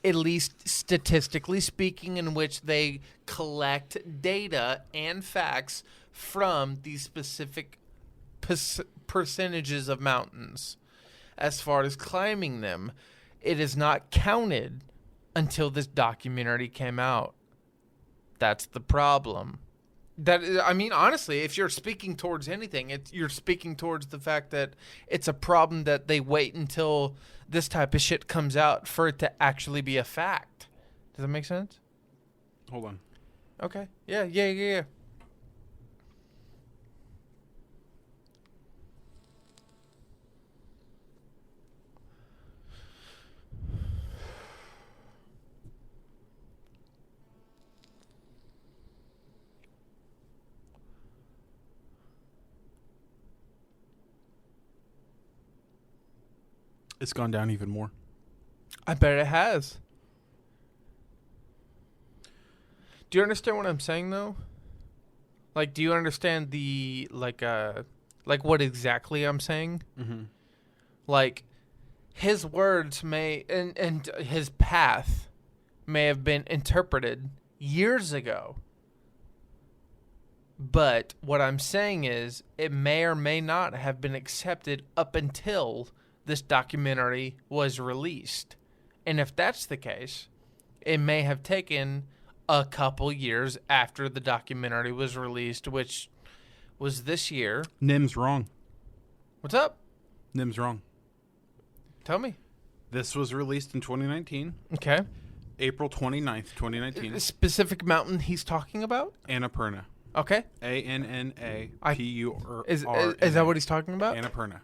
At least statistically speaking, in which they collect data and facts from these specific percentages of mountains. As far as climbing them, it is not counted until this documentary came out. That's the problem. I mean, honestly, if you're speaking towards anything, you're speaking towards the fact that it's a problem that they wait until this type of shit comes out for it to actually be a fact. Does that make sense? hold on. Okay. Yeah. It's gone down even more. I bet it has. Do you understand what I'm saying, though? Like, do you understand the like what exactly I'm saying? Mm-hmm. Like, his words may and his path may have been interpreted years ago. But what I'm saying is, it may or may not have been accepted up until this documentary was released. And if that's the case, it may have taken a couple years after the documentary was released, which was this year. Nim's wrong. What's up? Nim's wrong. Tell me. This was released in 2019, Okay. April 29th, 2019. The specific mountain he's talking about? Annapurna. Okay. Annapurna. Is that what he's talking about? Annapurna.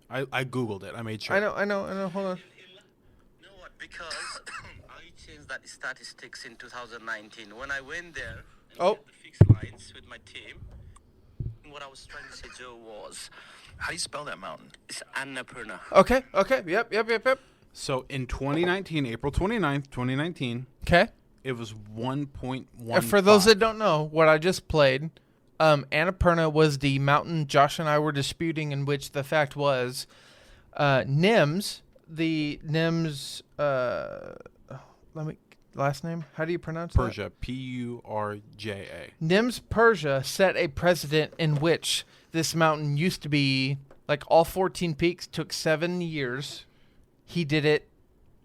I Googled it. I made sure. I know. Hold on. You know what? Because I changed that statistics in 2019. When I went there and Oh. did the fixed lines with my team, what I was trying to say, Joe, was How do you spell that mountain? it's Annapurna. Okay. Yep. So in 2019, April 29th, 2019, Okay. it was 1.1. For those that don't know, what I just played, Annapurna was the mountain Josh and I were disputing, in which the fact was Nims, last name, how do you pronounce Persia, Purja. Nims Persia set a precedent in which this mountain used to be, like, all 14 peaks took 7 years. He did it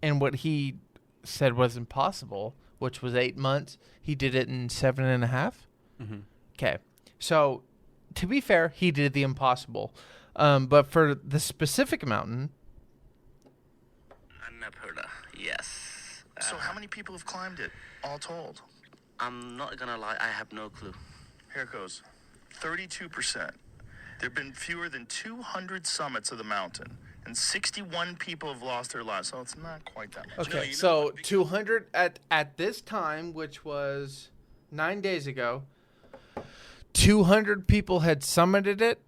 in what he said was impossible, which was 8 months. He did it in 7.5. Mm-hmm. Okay. So, to be fair, he did the impossible. But for the specific mountain, Annapurna, yes. So how many people have climbed it, all told? I'm not gonna lie, I have no clue. Here it goes. 32%. There have been fewer than 200 summits of the mountain, and 61 people have lost their lives. So it's not quite that much. Okay, so 200 at this time, which was 9 days ago, 200 people had summited it,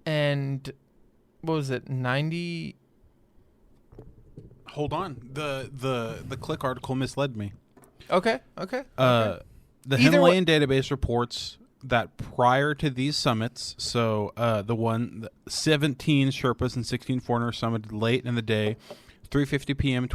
and what was it, 90? Hold on. The Click article misled me. Okay. The Either Himalayan database reports that prior to these summits, so the 17 Sherpas and 16 foreigners summited late in the day, 3:50 p.m.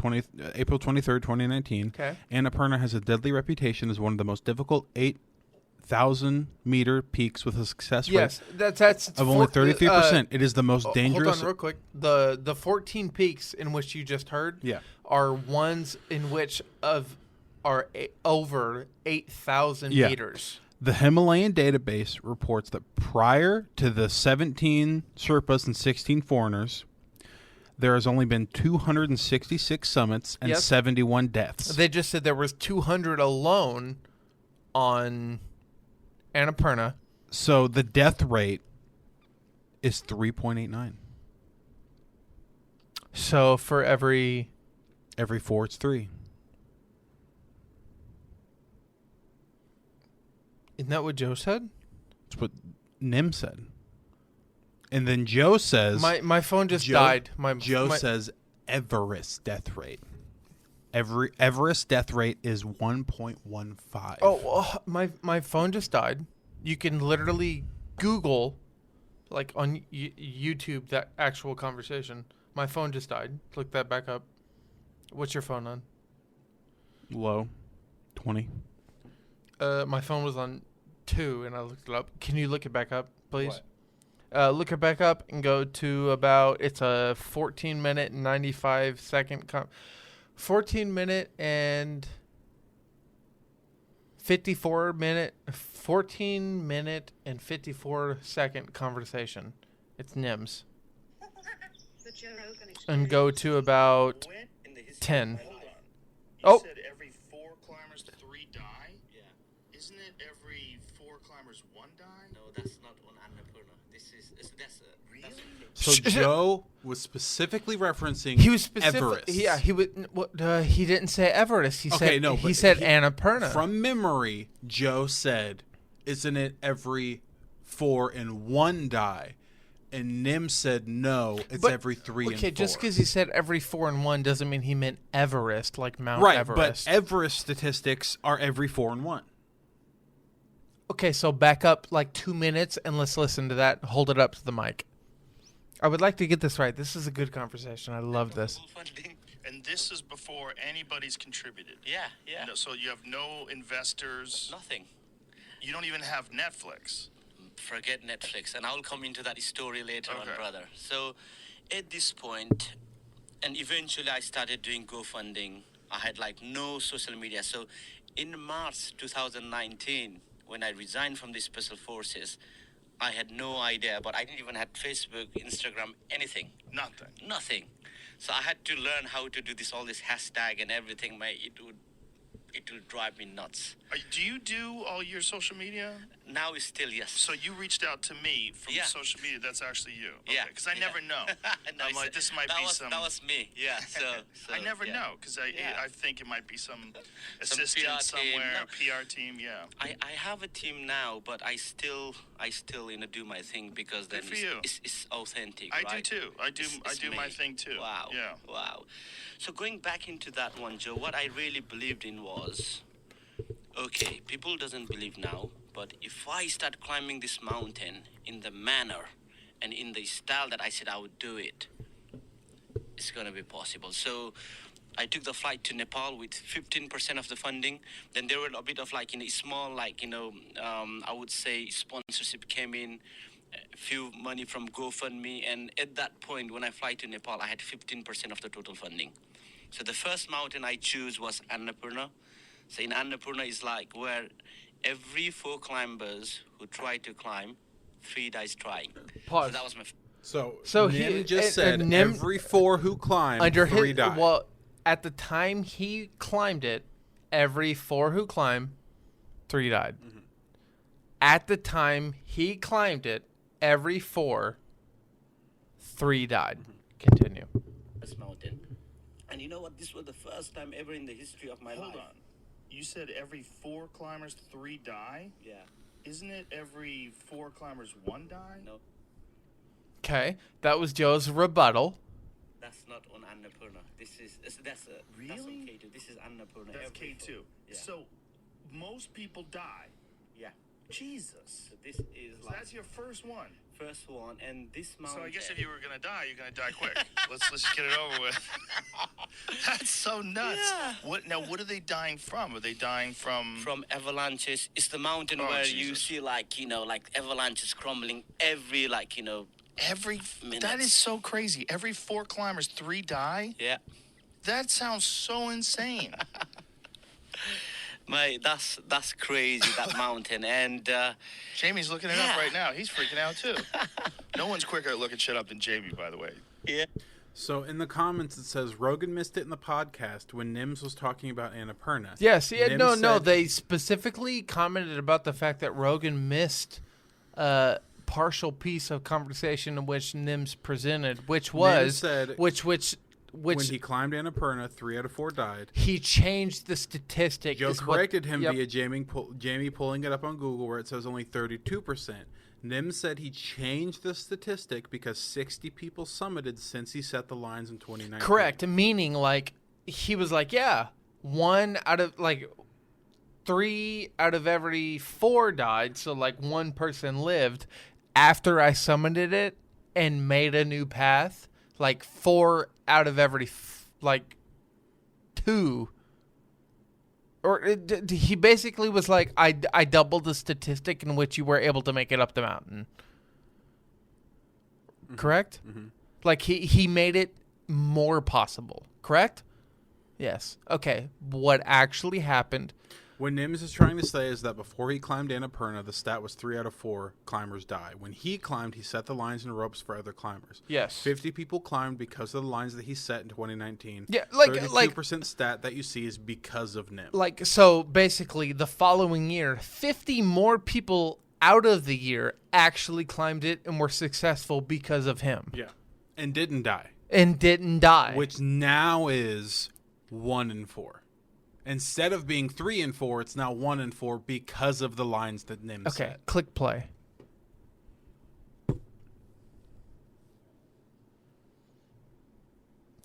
April 23rd, 2019. Okay. Annapurna has a deadly reputation as one of the most difficult 8,000-meter peaks with a success Yes, rate that's of only 33%. It is the most dangerous. Hold on real quick. The 14 peaks in which you just heard are ones in which are over 8,000 meters. The Himalayan database reports that prior to the 17 Sherpas and 16 foreigners, there has only been 266 summits and 71 deaths. They just said there was 200 alone on Annapurna. So the death rate is 3.89. So for every 4, it's 3. Isn't that what Joe said? That's what Nim said. And then Joe says... My phone just died. Joe says Everest death rate. Everest death rate is 1.15. Oh, my phone just died. You can literally Google, like on YouTube, that actual conversation. My phone just died. Look that back up. What's your phone on? Low. 20. My phone was on 2, and I looked it up. Can you look it back up, please? Look it back up and go to it's a 14-minute and 95-second 14-minute and 14-minute and 54-second conversation. It's NIMS. And go to about 10. You said every 4 climbers, 3 die? Yeah. Isn't it every 4 climbers 1 die? No, that's not on Annapurna. That's really? So Joe was specifically referencing He was specific. Everest. Yeah, he didn't say Everest. He said he said Annapurna. From memory, Joe said, "Isn't it every 4 and 1 die?" And Nim said, "No, it's every 3 and 4." Okay, just because he said every 4 and 1 doesn't mean he meant Everest, like Mount right, Everest. But Everest statistics are every 4 and 1. Okay, so back up like 2 minutes and let's listen to that. Hold it up to the mic. I would like to get this right. This is a good conversation. I love this. And this is before anybody's contributed. Yeah. No, so you have no investors. Nothing. You don't even have Netflix. Forget Netflix, and I'll come into that story later on, Okay. brother. So, at this point, and eventually I started doing GoFunding. I had like no social media. So, in March 2019, when I resigned from the Special Forces, I had no idea, but I didn't even have Facebook, Instagram, anything. Nothing. So I had to learn how to do all this hashtag and everything. It will drive me nuts. Do you do all your social media? Now it's still yes. So you reached out to me from social media. That's actually you. Yeah. Because I never know. No, I'm like, this might be some... That was me. Yeah. So I never know because I think it might be some assistant PR somewhere, team. PR team. Yeah. I have a team now, but I still do my thing because then Good for you. It's authentic. I right? do too. I do It's my me. thing too. Wow. Yeah. Wow. So going back into that one, Joe, what I really believed in was, okay, people doesn't believe now, but if I start climbing this mountain in the manner and in the style that I said I would do it, it's going to be possible. So I took the flight to Nepal with 15% of the funding. Then there were a bit of small, I would say sponsorship came in, a few money from GoFundMe. And at that point, when I fly to Nepal, I had 15% of the total funding. So the first mountain I chose was Annapurna. So in Annapurna is like where every 4 climbers who try to climb, 3 dies trying. Pause. So that was my... So Nim just said every 4 who climb, 3 die. Well, at the time he climbed it, every 4 who climb, 3 died. Mm-hmm. At the time he climbed it, every 4, 3 died. Continue. this mountain. And you know what? This was the first time ever in the history of my Hold life. on. You said every 4 climbers, 3 die? Yeah. Isn't it every 4 climbers, 1 die? No, Okay, that was Joe's rebuttal. that's not on Annapurna. That's on Really? K2. This is Annapurna. That's every K2. four. Yeah. So most people die. yeah. Jesus. So this is So like that's your first one. first one, and this mountain. So I guess if you were gonna die, you're gonna die quick. let's just get it over with. That's so nuts. Yeah. What are they dying from? Are they dying from avalanches. It's the mountain Oh, where you Jesus. see like avalanches crumbling every every? minutes. That is so crazy. Every 4 climbers, 3 die. yeah. That sounds so insane. Mate, that's crazy, that mountain. And Jamie's looking it Yeah. up right now. He's freaking out too. No one's quicker at looking shit up than Jamie, by the way. yeah. So in the comments it says Rogan missed it in the podcast when Nims was talking about Annapurna. Yes, yeah, Nims no. said- They specifically commented about the fact that Rogan missed a partial piece of conversation in which Nims presented, which was said- which when he climbed Annapurna, 3 out of 4 died. he changed the statistic. Joe is what- corrected him yep. via Jamie pulling it up on Google where it says only 32%. Nims said he changed the statistic because 60 people summited since he set the lines in 2019. Correct, meaning like he was like, yeah, 3 out of every 4 died, so like 1 person lived after I summited it and made a new path. Like 4 out of every 2. Or he basically was like, I doubled the statistic in which you were able to make it up the mountain. Correct? Mm-hmm. Like he made it more possible. Correct? Yes. Okay. What actually happened? What Nims is trying to say is that before he climbed Annapurna, the stat was 3 out of 4 climbers die. When he climbed, he set the lines and ropes for other climbers. Yes. 50 people climbed because of the lines that he set in 2019. Yeah, like 32% stat that you see is because of Nim. Like, so basically the following year, 50 more people out of the year actually climbed it and were successful because of him. Yeah. And didn't die. And didn't die. Which now is 1 in 4. Instead of being 3 and 4, it's now 1 and 4 because of the lines that Nim Okay, set. click play.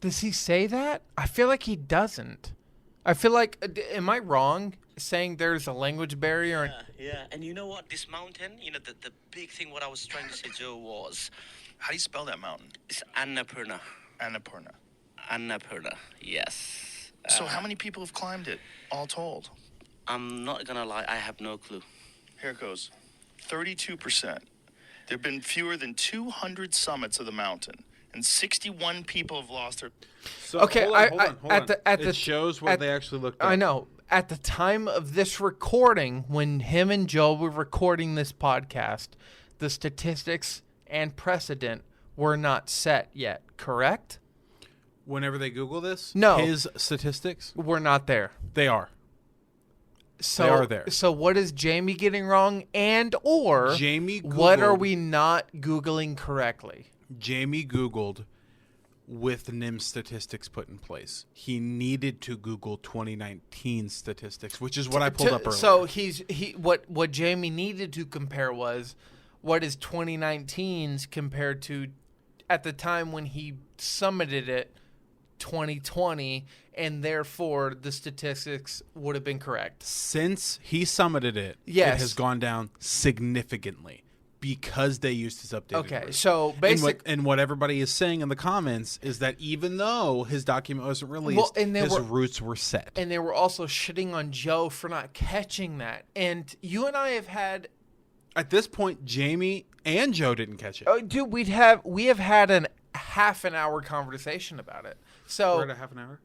Does he say that? I feel like he doesn't. I feel like, am I wrong saying there's a language barrier? Yeah. And you know what? This mountain, the big thing what I was trying to say, Joe, was How do you spell that mountain? it's Annapurna. Annapurna. Annapurna, yes. So how many people have climbed it, all told? I'm not gonna lie, I have no clue. Here it goes. 32%. There have been fewer than 200 summits of the mountain, and 61 people have lost their... So, Okay, hold on. It shows what they actually looked at. I know. At the time of this recording, when him and Joe were recording this podcast, the statistics and precedent were not set yet, correct? Whenever they Google this, No. his statistics, We're not there. they are. So, They are there. So what is Jamie getting wrong, and or Jamie what are Googled- we not Googling correctly? Jamie Googled with Nim's statistics put in place. He needed to Google 2019 statistics, which is what I pulled up earlier. So what Jamie needed to compare was what is 2019's compared to at the time when he summited it 2020, and therefore the statistics would have been correct. Since he summited it, Yes. it has gone down significantly because they used his updated Okay, version. so basic. And what everybody is saying in the comments is that even though his document wasn't released, Well, and they his were- roots were set. And they were also shitting on Joe for not catching that. And you and I have had, At this point, Jamie and Joe didn't catch it. oh, dude, we have had an half an hour conversation about it. So We're at a half an hour.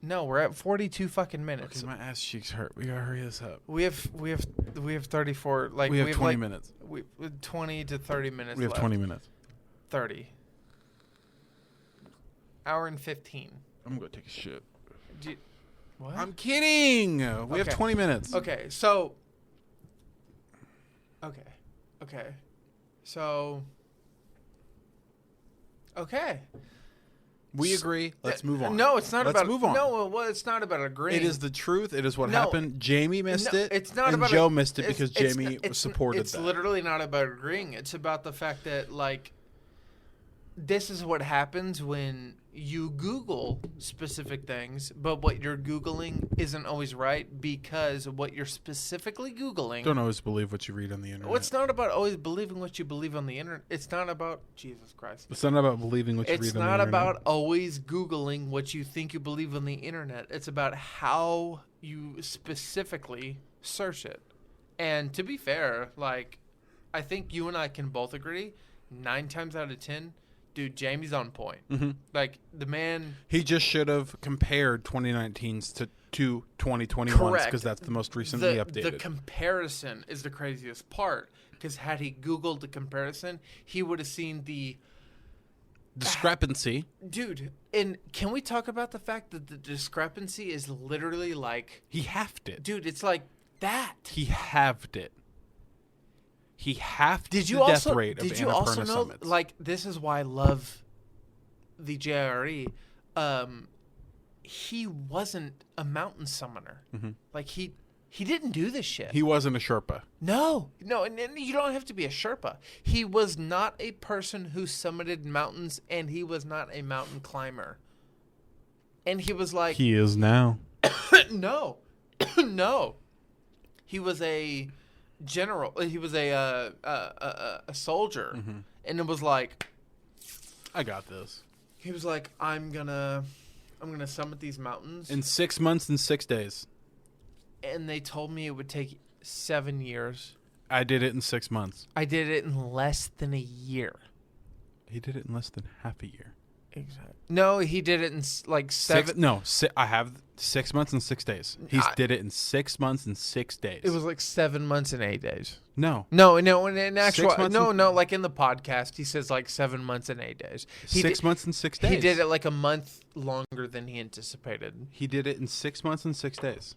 no, we're at 42 fucking minutes. Okay, my ass cheeks hurt. We gotta hurry this up. We have 34. Like We have 20 like, minutes. We 20 to 30 minutes. We have left. 20 minutes. 30. Hour and 15. I'm gonna go take a shit. Do you- what? I'm kidding. We have Okay. 20 minutes. Okay, so. Okay. So. Okay. We agree. Let's move on. No, it's not Let's about. move on. No, well, it's not about agreeing. It is the truth. It is what No. happened. Jamie missed No, it. it's not and about Joe missed it it's- because it's Jamie not- it's- supported It's that. literally not about agreeing. It's about the fact that, like, this is what happens when you Google specific things, but what you're Googling isn't always right because what you're specifically Googling. Don't always believe what you read on the internet. Well, it's not about always believing what you believe on the internet. It's not about Jesus Christ. It's not about believing what you It's read on the not internet. about always Googling what you think you believe on the internet. It's about how you specifically search it. And to be fair, like, I think you and I can both agree, 9 times out of 10, dude, Jamie's on point. Mm-hmm. Like, the man... He just should have compared 2019's to 2021's Correct. because that's the most recently The updated. comparison is the craziest part. Because had he Googled the comparison, he would have seen the... Discrepancy. Dude, and can we talk about the fact that the discrepancy is literally like... He halved it. Dude, it's like that. He halved it. He halved Did you the also death rate of did you also Annapurna know summits. like this is why I love the JRE. He wasn't a mountain summoner. Mm-hmm. Like he didn't do this shit. He wasn't a Sherpa. No, and you don't have to be a Sherpa. He was not a person who summited mountains, and he was not a mountain climber. And he was like, He is now. no, no. He was a general. He was a soldier, Mm-hmm. and it was like I got this. he was like, I'm gonna summit these mountains, In 6 months and 6 days. and they told me it would take 7 years. I did it in 6 months. I did it in less than a year. He did it in less than half a year. Exactly. No, he did it in like 7. I have 6 months and 6 days. He did it in 6 months and 6 days. It was like 7 months and 8 days. no. No. In actual, 6 months no. and- Like in the podcast, he says like 7 months and 8 days. He 6 months and 6 days. He did it like a month longer than he anticipated. He did it in 6 months and 6 days.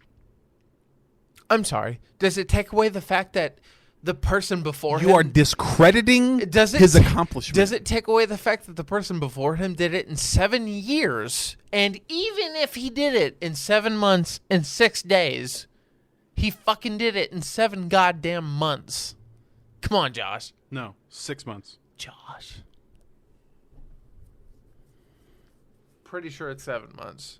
I'm sorry. Does it take away the fact that the person before him... You are discrediting Does it his ta- accomplishment. Does it take away the fact that the person before him did it in 7 years? And even if he did it in 7 months and 6 days, he fucking did it in 7 goddamn months. Come on, Josh. No, 6 months. Josh. Pretty sure it's 7 months.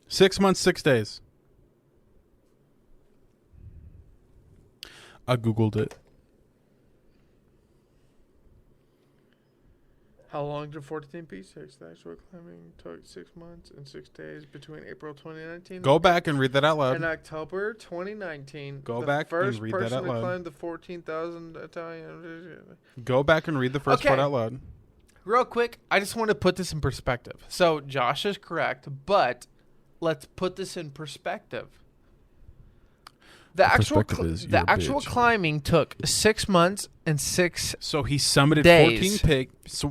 Six months, 6 days. I Googled it. How long did 14 P6? The actual climbing took 6 months and 6 days between April 2019 Go back and read that out and loud. October 2019. Go the back and first read that person out to loud. climb the 14,000 Italian. Go back and read the first Okay. part out loud. Real quick, I just want to put this in perspective. So Josh is correct, but let's put this in perspective. The actual Perspective is your bitch. climbing took 6 months and 6 So he summited Days.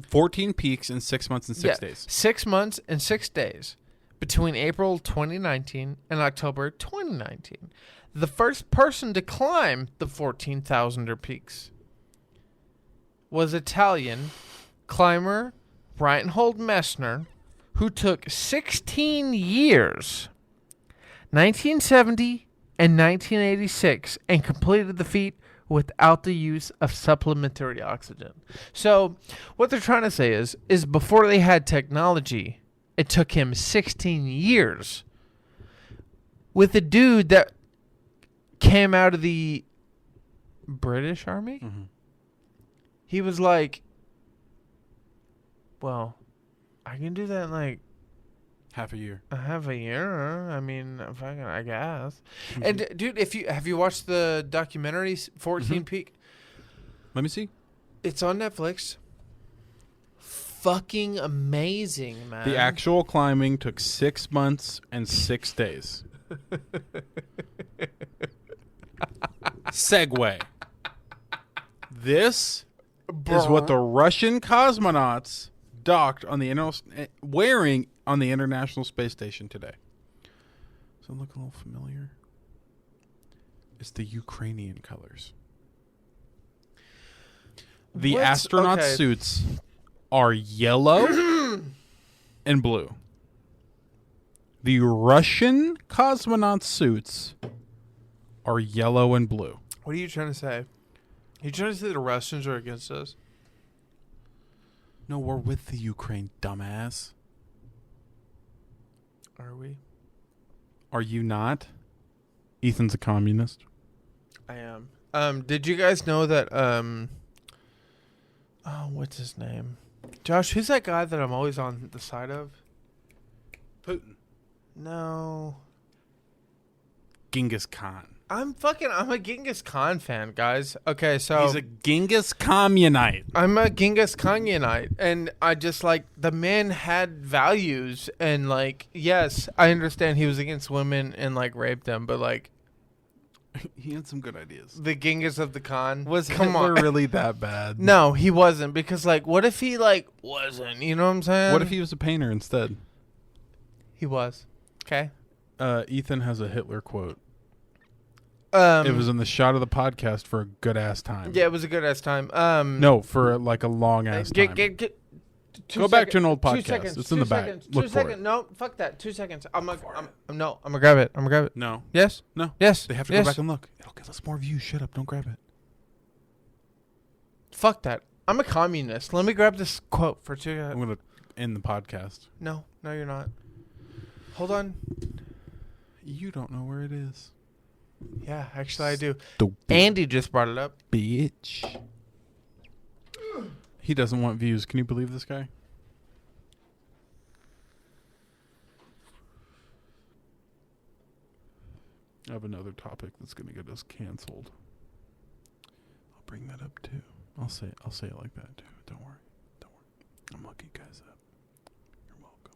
14 peaks in 6 months and 6 days. 6 months and 6 days between April 2019 and October 2019. The first person to climb the 14,000er peaks was Italian climber Reinhold Messner, who took 16 years, 1970 and 1986, and completed the feat without the use of supplementary oxygen. So what they're trying to say is before they had technology, it took him 16 years with a dude that came out of the British Army. Mm-hmm. He was like, well, I can do that in like Half a year. a half a year. I mean, fucking, I guess. And dude, if you have you watched the documentary 14 Peak? Let me see. It's on Netflix. Fucking amazing, man. The actual climbing took 6 months and 6 days. Segue. This is what the Russian cosmonauts docked on the wearing on the International Space Station today. Does it look a little familiar? It's the Ukrainian colors. The What's- astronaut okay. suits are yellow and blue. The Russian cosmonaut suits are yellow and blue. What are you trying to say? You trying to say the Russians are against us? No, we're with the Ukraine, dumbass. Are we? Are you not? Ethan's a communist. I am. Did you guys know that what's his name? Josh, who's that guy that I'm always on the side of? Putin. No. Genghis Khan. I'm a Genghis Khan fan, guys. Okay, so He's a Genghis communite. I'm a Genghis Khanite, and I just like the man had values, and like, yes, I understand he was against women and like raped them, but like He had some good ideas. the Genghis of the Khan Was come Hitler on. really that bad? No, he wasn't, because like, what if he like wasn't? You know what I'm saying? What if he was a painter instead? He was. Okay. Ethan has a Hitler quote. It It was in the shot of the podcast for a good ass time. Yeah, it was a good ass time. No, for like a long ass time. Go back to an old podcast. It's in the back. Look for it. No, fuck that. 2 seconds. I'm gonna grab it. I'm gonna grab it. No, Yes. no. Yes. They have to yes. go back and look. It'll get us more views. Shut up. Don't grab it. Fuck that. I'm a communist. Let me grab this quote for 2. I'm gonna end the podcast. No, you're not. Hold on. You don't know where it is. Yeah, actually, I do. Stupid Andy just brought it up. bitch. He doesn't want views. Can you believe this guy? I have another topic that's going to get us canceled. I'll bring that up too. I'll say it like that too. Don't worry. I'm looking you guys up. You're welcome.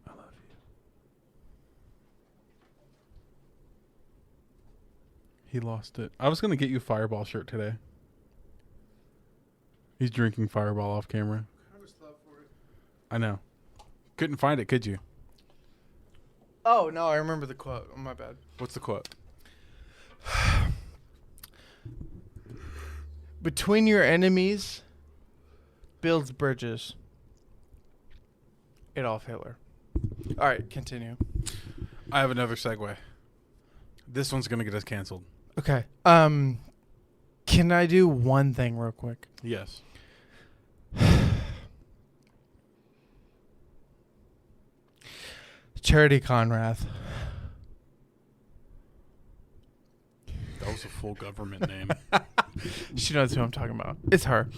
I love you. He lost it. I was going to get you a Fireball shirt today. He's drinking Fireball off camera. I know. Couldn't find it, could you? Oh no, I remember the quote. Oh my bad. What's the quote? Between your enemies builds bridges. Adolf Hitler. All right, continue. I have another segue. This one's going to get us canceled. Okay. Can I do one thing real quick? Yes. Charity Conrath. That was a full government name. She knows who I'm talking about. It's her.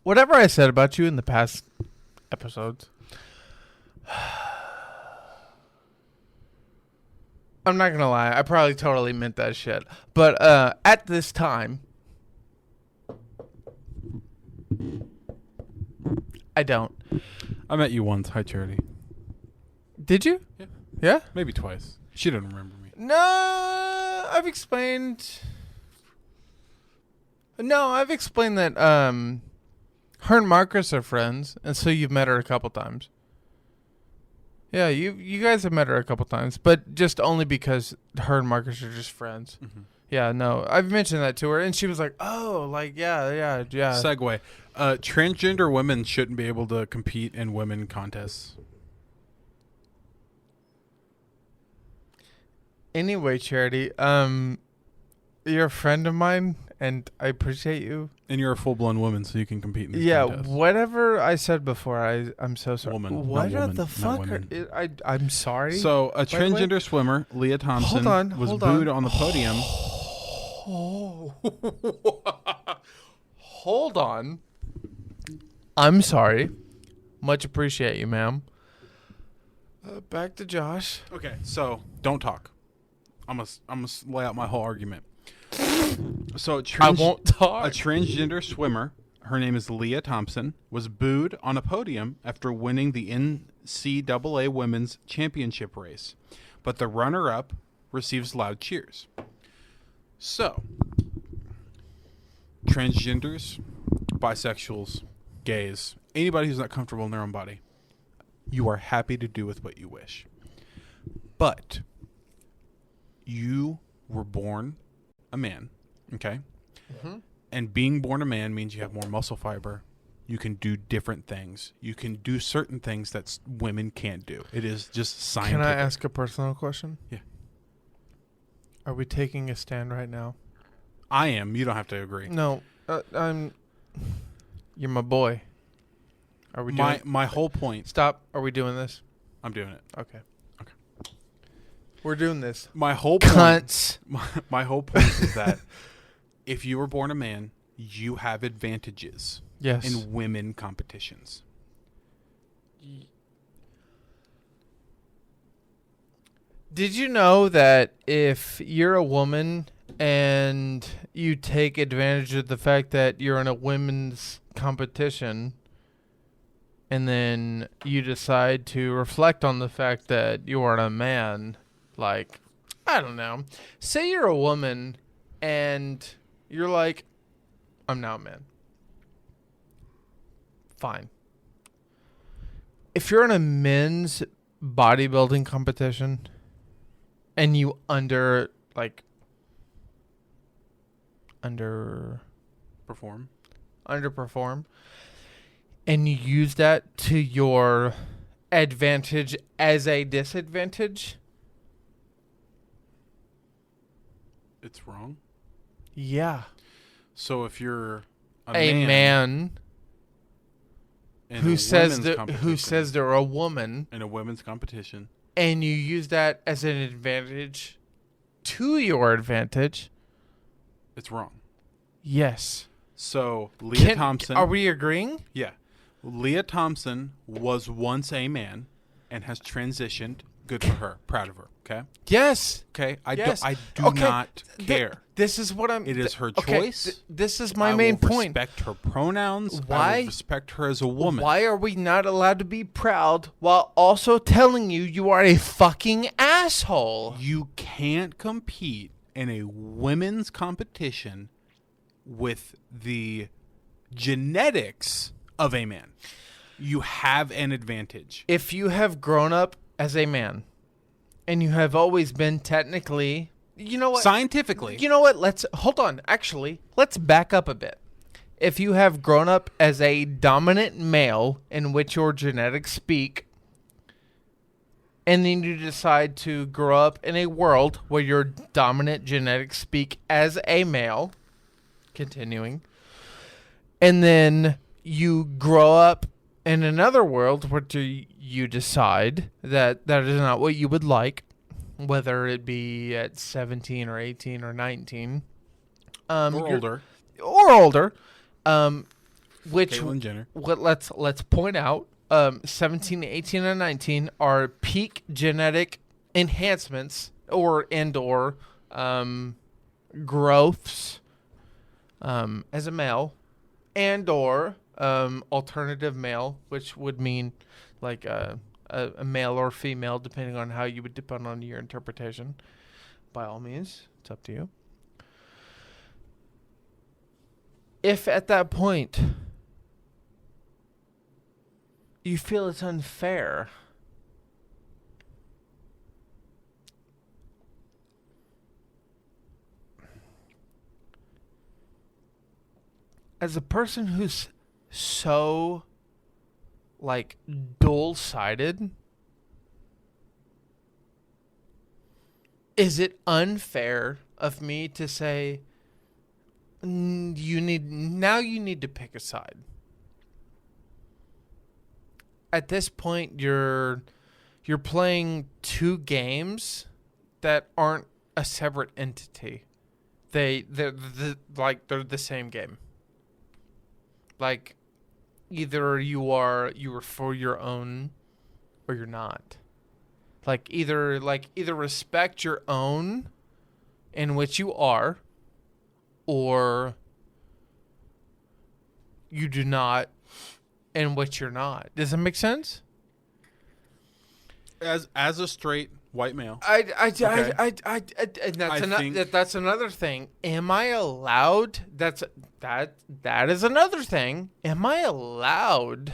Whatever I said about you in the past episodes, I'm not gonna lie, I probably totally meant that shit. But at this time, I don't. I met you once. Hi, Charity. Did you? Yeah. Yeah? Maybe twice. She didn't remember me. No, I've explained that her and Marcus are friends, and so you've met her a couple times. Yeah, you guys have met her a couple times, but just only because her and Marcus are just friends. Mm-hmm. Yeah, no, I've mentioned that to her, and she was like, "Oh, like yeah." Segue. Transgender women shouldn't be able to compete in women contests. Anyway, Charity, you're a friend of mine, and I appreciate you. And you're a full-blown woman, so you can compete in these Yeah, contests. whatever I said before, I'm so sorry. Woman, not What woman, the not fuck? women. I'm sorry. So, a By the way- transgender swimmer, Leah Thompson, was hold booed on. on the podium. Hold on. I'm sorry. Much appreciate you, ma'am. Back to Josh. Okay, so don't talk. I'm gonna lay out my whole argument. So I won't talk. a transgender swimmer, her name is Leah Thompson, was booed on a podium after winning the NCAA Women's Championship race, but the runner-up receives loud cheers. So, transgenders, bisexuals, gays, anybody who's not comfortable in their own body, you are happy to do with what you wish. But you were born a man, okay? Mm-hmm. And being born a man means you have more muscle fiber. You can do different things. You can do certain things that women can't do. It is just scientific. Can I ask a personal question? Yeah. Are we taking a stand right now? I am. You don't have to agree. No, I'm. You're my boy. Are we doing? My whole point. Stop. Are we doing this? I'm doing it. Okay. Okay. We're doing this. My whole point. Cunts. My whole point is that if you were born a man, you have advantages Yes. in women competitions. Did you know that if you're a woman and you take advantage of the fact that you're in a women's competition and then you decide to reflect on the fact that you are a man, like, I don't know, say you're a woman and you're like, I'm now a man. Fine. If you're in a men's bodybuilding competition and you underperform, and you use that to your advantage as a disadvantage, It's wrong. yeah. So if you're A man in who a says women's who competition- says they're a woman, in a women's competition, and you use that as an advantage to your advantage, it's wrong. yes. So Leah Thompson. Are we agreeing? Yeah. Leah Thompson was once a man and has transitioned. Good for her. Proud of her. Okay. Yes. Okay. I Yes. do Okay. not care. This is what I'm. It is her okay, choice. This is my I main will point. Respect her pronouns. I Why? will respect her as a woman. Why are we not allowed to be proud while also telling you are a fucking asshole? You can't compete in a women's competition with the genetics of a man. You have an advantage. If you have grown up as a man and you have always been technically, you know what? Scientifically. You know what? Hold on. Actually, let's back up a bit. If you have grown up as a dominant male in which your genetics speak, and then you decide to grow up in a world where your dominant genetics speak as a male, continuing, and then you grow up in another world where you decide that is not what you would like, whether it be at 17 or 18 or 19. or older. Which Caitlyn Jenner. let's point out, 17, 18, and 19 are peak genetic enhancements or growths as a male, and or alternative male, which would mean like a male or female, depending on how you would depend on your interpretation. By all means, it's up to you. If at that point you feel it's unfair, as a person who's so like dual-sided, is it unfair of me to say you need to pick a side? At this point, you're playing two games that aren't a separate entity. They're the same game. Like, either you are for your own or you're not. Like either respect your own in which you are, or you do not in which you're not. Does that make sense? As a straight white male. And that's another thing. Am I allowed? That is another thing. Am I allowed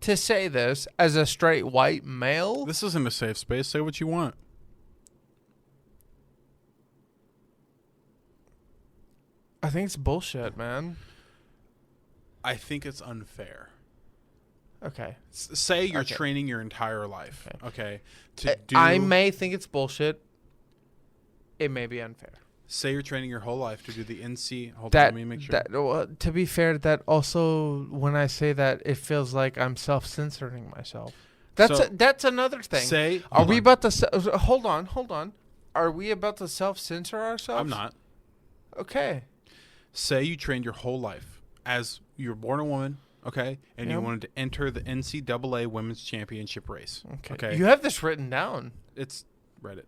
to say this as a straight white male? This isn't a safe space. Say what you want. I think it's bullshit, man. I think it's unfair. Okay. Say you're Okay. training your entire life, okay, I may think it's bullshit. It may be unfair. Say you're training your whole life to do the NC. Hold on, That, let me make sure. that to be fair, that also when I say that, it feels like I'm self-censoring myself. That's another thing. Are we about to hold on? Are we about to self-censor ourselves? I'm not. Okay. Say you trained your whole life as you were born a woman, okay, and you Yep. wanted to enter the NCAA Women's Championship race. Okay. You have this written down. It's Reddit.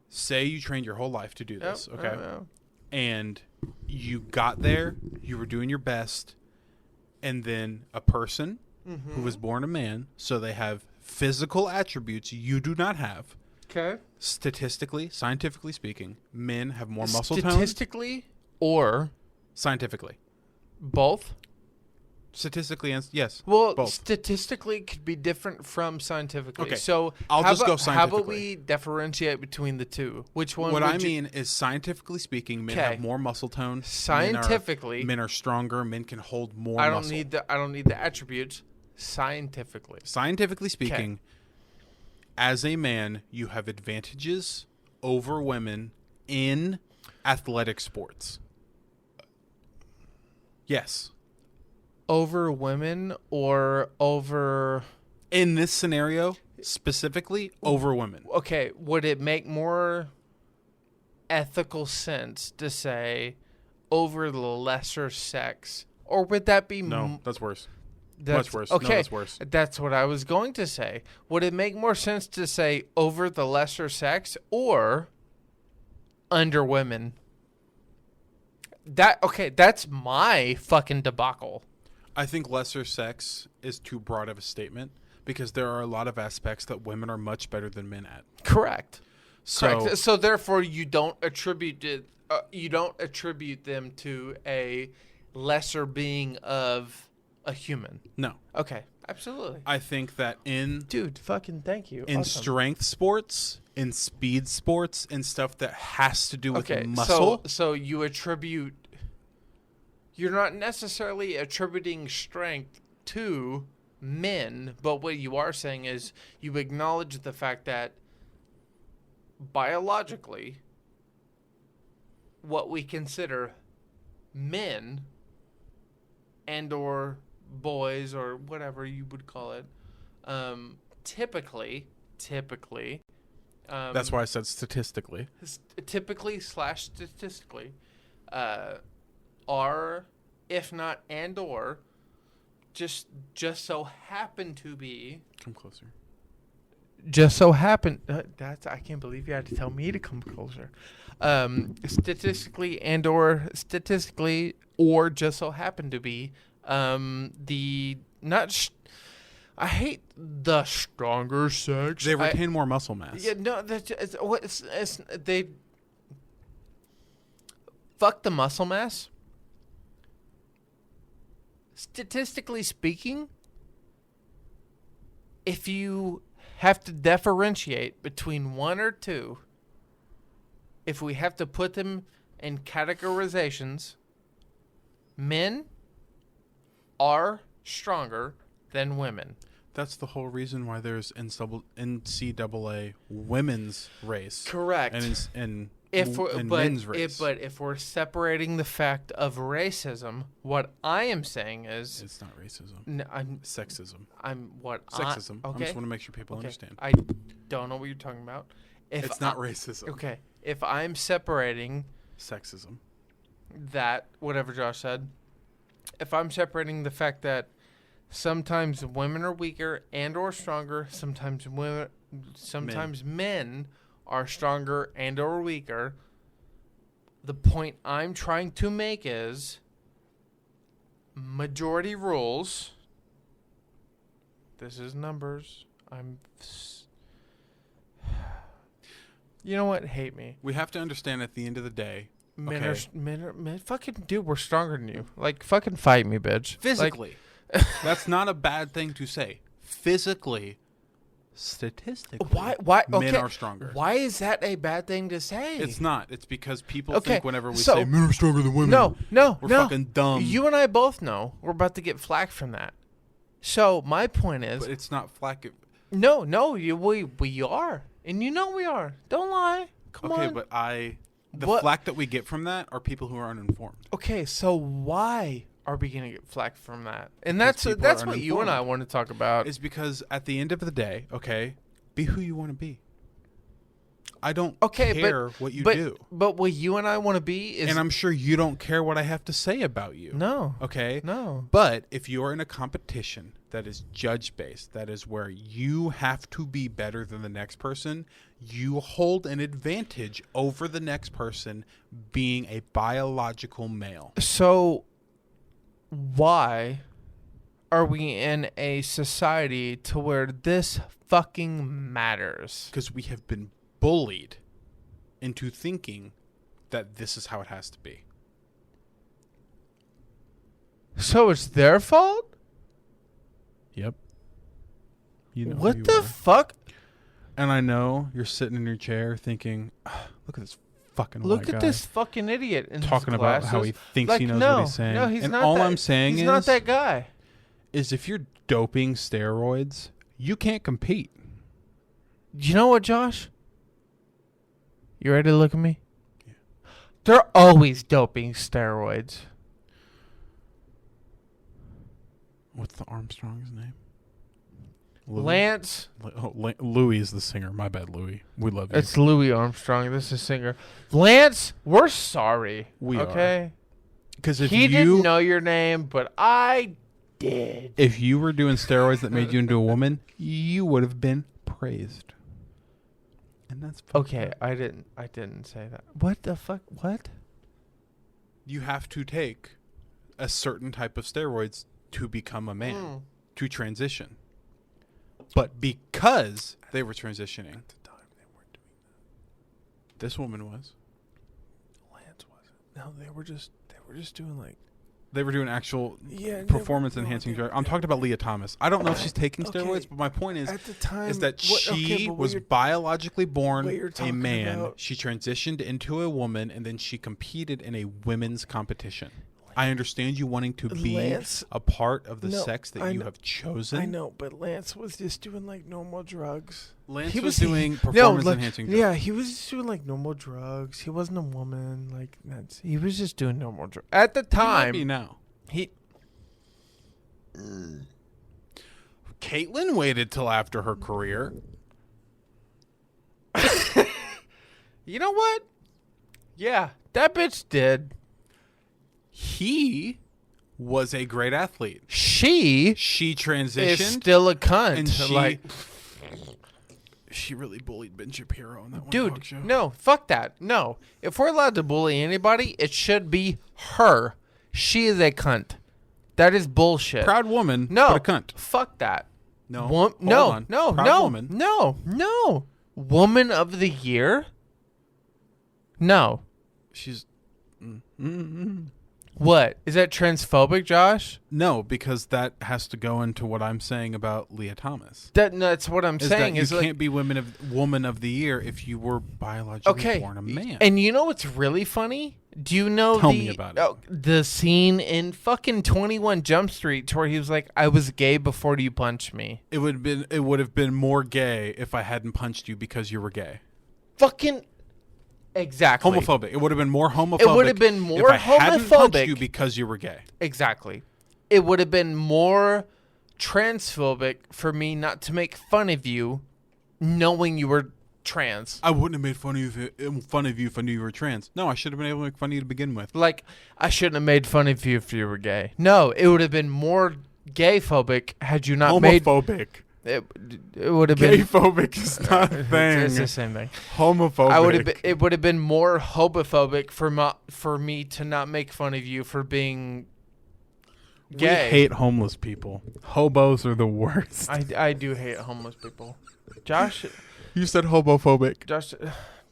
Say you trained your whole life to do this, Yep. okay? And you got there, you were doing your best, and then a person who was born a man, so they have physical attributes you do not have. Okay. Statistically, scientifically speaking, men have more muscle tone. Statistically or Scientifically. both? Statistically, and yes. Well, both. statistically could be different from scientifically. Okay, So I'll how just go about- How about scientifically. we differentiate between the two? Which one? What would I you- mean is, scientifically speaking, men Okay. have more muscle tone. Scientifically- men are stronger. Men can hold more. I don't muscle. need the attributes. Scientifically. Scientifically speaking, as a man, you have advantages over women in athletic sports. Yes. Over women or over? In this scenario, specifically, over women. Okay, would it make more ethical sense to say over the lesser sex, or would that be No, that's worse. That's, Much worse. Okay, No, that's worse. That's what I was going to say. Would it make more sense to say over the lesser sex or under women? That's my fucking debacle. I think lesser sex is too broad of a statement because there are a lot of aspects that women are much better than men at. Correct. So, Correct. So therefore, you don't attribute it. You don't attribute them to a lesser being of a human. no. Okay. Absolutely. I think that in Dude, fucking thank you. in Awesome. strength sports, in speed sports, and stuff that has to do with Okay, muscle. so you attribute. You're not necessarily attributing strength to men, but what you are saying is you acknowledge the fact that biologically, what we consider men and or boys or whatever you would call it, typically, That's why I said statistically. typically/statistically, are, if not and or, just so happen to be. Come closer. Just so happen that's I can't believe you had to tell me to come closer. Statistically or just so happen to be the not. I hate the stronger sex. They retain more muscle mass. Yeah, no, that's it's they fuck the muscle mass. Statistically speaking, if you have to differentiate between one or two, if we have to put them in categorizations, men are stronger than women. That's the whole reason why there's NCAA women's race. Correct. And But men's race. if we're separating the fact of racism, what I am saying is It's not racism. I'm Sexism. Sexism. I Okay. just want to make sure people understand. I don't know what you're talking about. It's not racism. Okay. If I'm separating Sexism. that, whatever Josh said, if I'm separating the fact that sometimes women are weaker and or stronger, sometimes men are stronger and or weaker, the point I'm trying to make is majority rules. This is numbers. You know what? Hate me. We have to understand at the end of the day, Men fucking dude, we're stronger than you. Like, fucking fight me, bitch. physically, that's not a bad thing to say. Physically, statistically, Why? men Okay. are stronger. Why is that a bad thing to say? It's not. It's because people Okay, think whenever we so- say men are stronger than women, No, we're no. fucking dumb. You and I both know we're about to get flack from that. So my point is, but it's not flack. no, we are, and you know we are. Don't lie. Come Okay, on. but the What- flack that we get from that are people who are uninformed. Okay, so why are we gonna get flack from that? And Because that's people are what you and I uninformed. want to talk about. Is because at the end of the day, okay, be who you want to be. I don't Okay, care what you but, do. But what you and I want to be is, And I'm sure you don't care what I have to say about you. no, Okay? no. But if you're in a competition that is judge based, that is where you have to be better than the next person, you hold an advantage over the next person being a biological male. So why are we in a society to where this fucking matters? Because we have been bullied into thinking that this is how it has to be. So it's their fault? Yep. You know What you the are. fuck? And I know you're sitting in your chair thinking, "Ah, look at this fucking Look white at guy this fucking idiot in his talking about how he glasses." thinks Like, he knows no, what he's saying." No, he's and not all that, I'm saying he's is, not that guy. is if you're doping steroids, you can't compete. You know what, Josh? You ready to look at me? Yeah. They're always doping steroids. What's the Armstrong's name? Lance. Louis is the singer. My bad, Louis. We love you. It's Louis Armstrong. This is singer. Lance, we're sorry. We are. okay? Because if He you didn't know your name, but I did. if you were doing steroids that made you into a woman, you would have been praised. And that's fucked Okay, up. I didn't say that. What the fuck? What? You have to take a certain type of steroids to become a man, to transition. But because they were transitioning, at the time they weren't doing that. This woman was. Lance wasn't. No, they were just doing like. They were doing actual Yeah, performance no, enhancing they- drugs. I'm talking about Leah Thomas. I don't know if she's taking Okay. steroids, but my point is At the time, is that she but what was you're- biologically born what you're a talking man. about- She transitioned into a woman, and then she competed in a women's competition. I understand you wanting to be Lance- a part of the No, sex that I you know- have chosen. I know, but Lance was just doing like normal drugs. Lance He was was- doing No, performance like, enhancing drugs. yeah, he was just doing like normal drugs. He wasn't a woman. Like he was just doing normal drugs at the He might time. be now. He Caitlyn waited till after her career. You know what? Yeah, that bitch did. He was a great athlete. She She is transitioned, still a cunt. and she like, she really bullied Ben Shapiro on that one dude, talk show. no, fuck that. No, if we're allowed to bully anybody, it should be her. She is a cunt. That is bullshit. Proud woman, No, but a cunt. fuck that. No, Wom- hold no, on. no, Proud no, woman. no. Woman of the year? No. She's What? Is that transphobic, Josh? no, because that has to go into what I'm saying about Leah Thomas. That's what I'm Is saying. that you Is like, can't be woman of the year if you were biologically okay. born a man. And you know what's really funny? Do you know Tell me about it. the scene in fucking 21 Jump Street where he was like, "I was gay before you punched me." it would have been more gay if I hadn't punched you because you were gay. Fucking exactly. Homophobic. It would have been more homophobic. It would have been more if I hadn't punched homophobic. you because you were gay. Exactly. It would have been more transphobic for me not to make fun of you knowing you were trans. I wouldn't have made fun of you if I knew you were trans. No, I should have been able to make fun of you to begin with. Like, I shouldn't have made fun of you if you were gay. No, it would have been more gay-phobic had you not made... Homophobic. It would have been... Gay-phobic is not a thing. It's the same thing. Homophobic. It would have been more homophobic for me to not make fun of you for being gay. We hate homeless people. Hobos are the worst. I do hate homeless people. Josh... You said homophobic. Josh,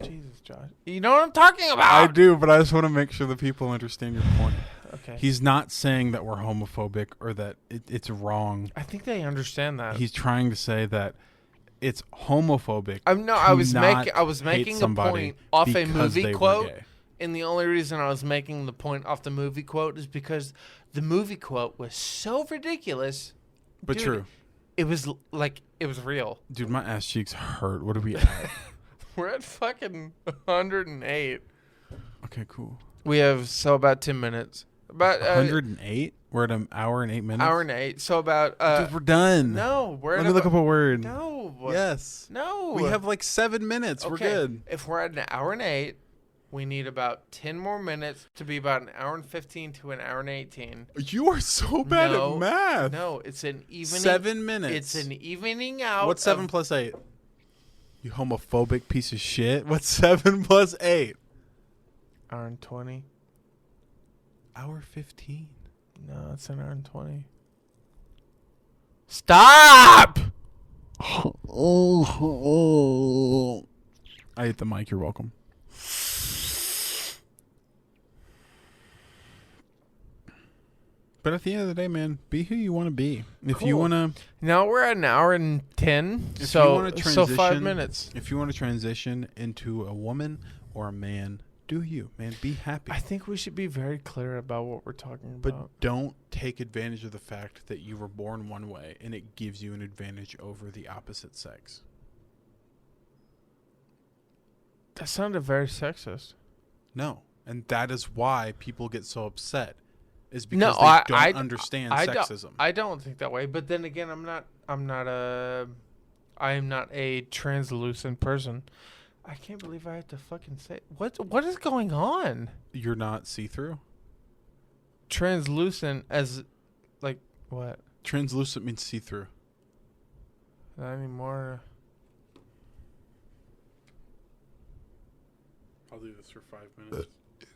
Jesus, Josh. You know what I'm talking about? I do, but I just want to make sure the people understand your point. Okay. He's not saying that we're homophobic or that it's wrong. I think they understand that. He's trying to say that it's homophobic. I was not making hate a somebody point off a because they movie were quote, gay. and the only reason I was making the point off the movie quote is because the movie quote was so ridiculous, But dude, true. It was it was real. Dude, my ass cheeks hurt. What are we at? We're at fucking 108. Okay, cool. We have about 10 minutes. About 108? We're at an hour and 8 minutes? hour and 8. So about Dude, we're done. no, we're Let at me look up a word. No. Yes. No. We have like 7 minutes. We're Okay, good. If we're at an hour and 8, we need about 10 more minutes to be about an hour and 15 to an hour and 18. You are so bad No, at math. No, it's an evening. 7 minutes. It's an evening out. What's 7 plus 8? You homophobic piece of shit. What's 7 plus 8? Hour and 20. Hour 15. No, it's an hour and 20. Stop! I hit the mic. You're welcome. But at the end of the day, man, be who you want to be. If you Cool. want to, Now we're at an hour and 10. if So, you want to so 5 transition, minutes. if you want to transition into a woman or a man, do you, man? Be happy. I think we should be very clear about what we're talking But about. don't take advantage of the fact that you were born one way and it gives you an advantage over the opposite sex. That sounded very sexist. No. And that is why people get so upset. Is because No, they don't understand sexism. I don't think that way. But then again, I am not a translucent person. I can't believe I had to fucking say what is going on? You're not see-through? Translucent as like what? Translucent means see-through. Not anymore. I'll do this for 5 minutes.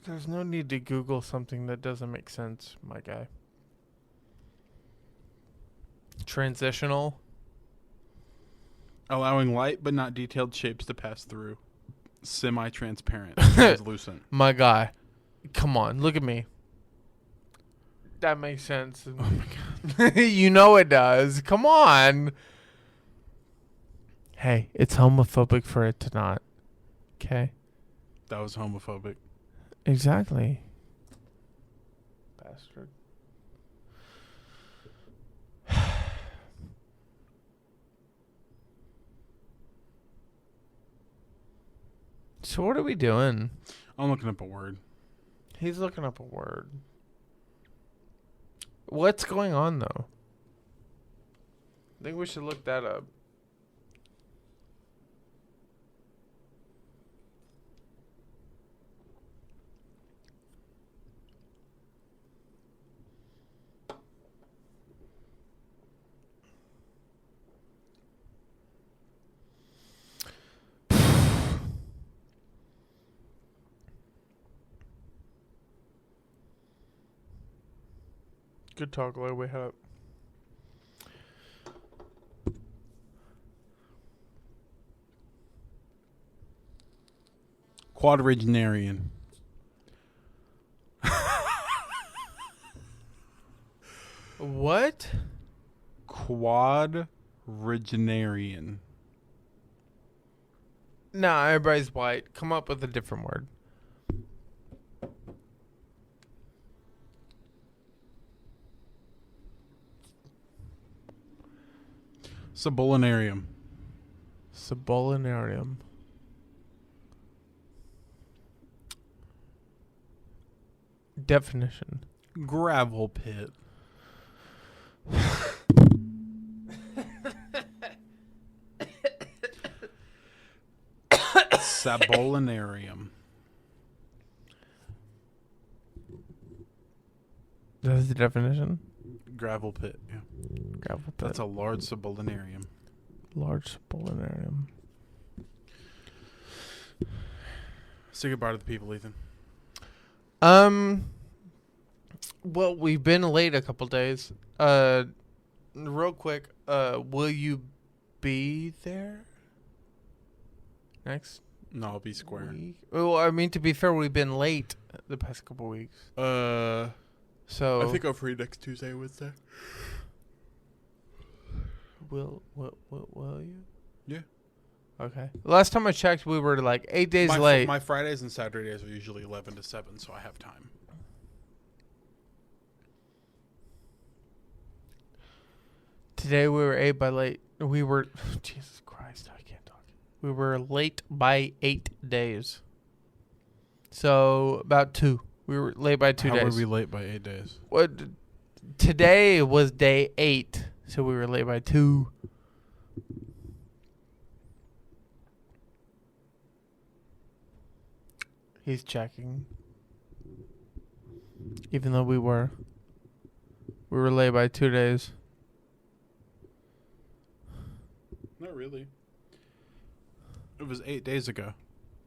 There's no need to Google something that doesn't make sense, my guy. Transitional. Allowing light but not detailed shapes to pass through. Semi-transparent. Translucent. My guy. Come on, look at me. That makes sense. Oh my god. You know it does. Come on. Hey, it's homophobic for it to not. Okay? That was homophobic. Exactly. Bastard. So what are we doing? I'm looking up a word. He's looking up a word. What's going on, though? I think we should look that up. Good talk, Lloyd. We have. Quadrigenarian. What? Quadrigenarian. Nah, everybody's white. Come up with a different word. Subolinarium. Subolinarium. Definition. Gravel pit. Sabolinarium. That's the definition. Gravel pit. Yeah. Gravel pit. That's a large subolinarium. Large subolinarium. Say goodbye to the people, Ethan. Well, we've been late a couple days. Real quick, will you be there next No, I'll be square. week? Well, I mean, to be fair, we've been late the past couple weeks. I So think I'm free next Tuesday, Wednesday. will you? Yeah. Okay. Last time I checked, we were like 8 days late. My Fridays and Saturdays are usually 11 to 7, so I have time. Today we were 8 by late. We were Jesus Christ, I can't talk. We were late by 8 days. So about 2. We were late by 2 days. How were we late by 8 days? What? Today was day 8, so we were late by 2. He's checking. Even though we were late by 2 days. Not really. It was 8 days ago.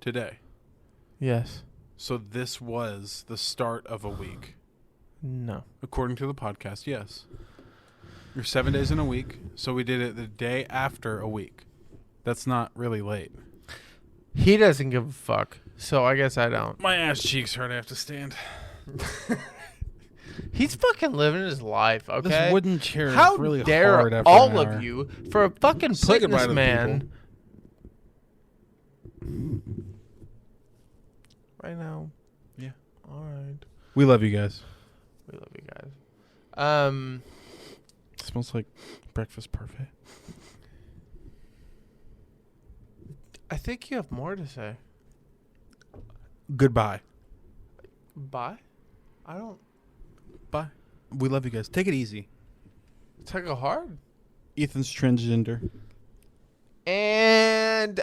Today. Yes. So this was the start of a week. No. According to the podcast, yes. You're 7 days in a week, so we did it the day after a week. That's not really late. He doesn't give a fuck, so I guess I don't. My ass cheeks hurt. I have to stand. He's fucking living his life, okay? This wooden chair How is really dare hard after all an hour. of you for fucking Say putting goodbye this to the man right now. Yeah. All right. We love you guys. We love you guys. It smells like breakfast parfait. I think you have more to say. Goodbye. Bye? I don't Bye. We love you guys. Take it easy. take a hard. Ethan's transgender. And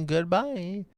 goodbye.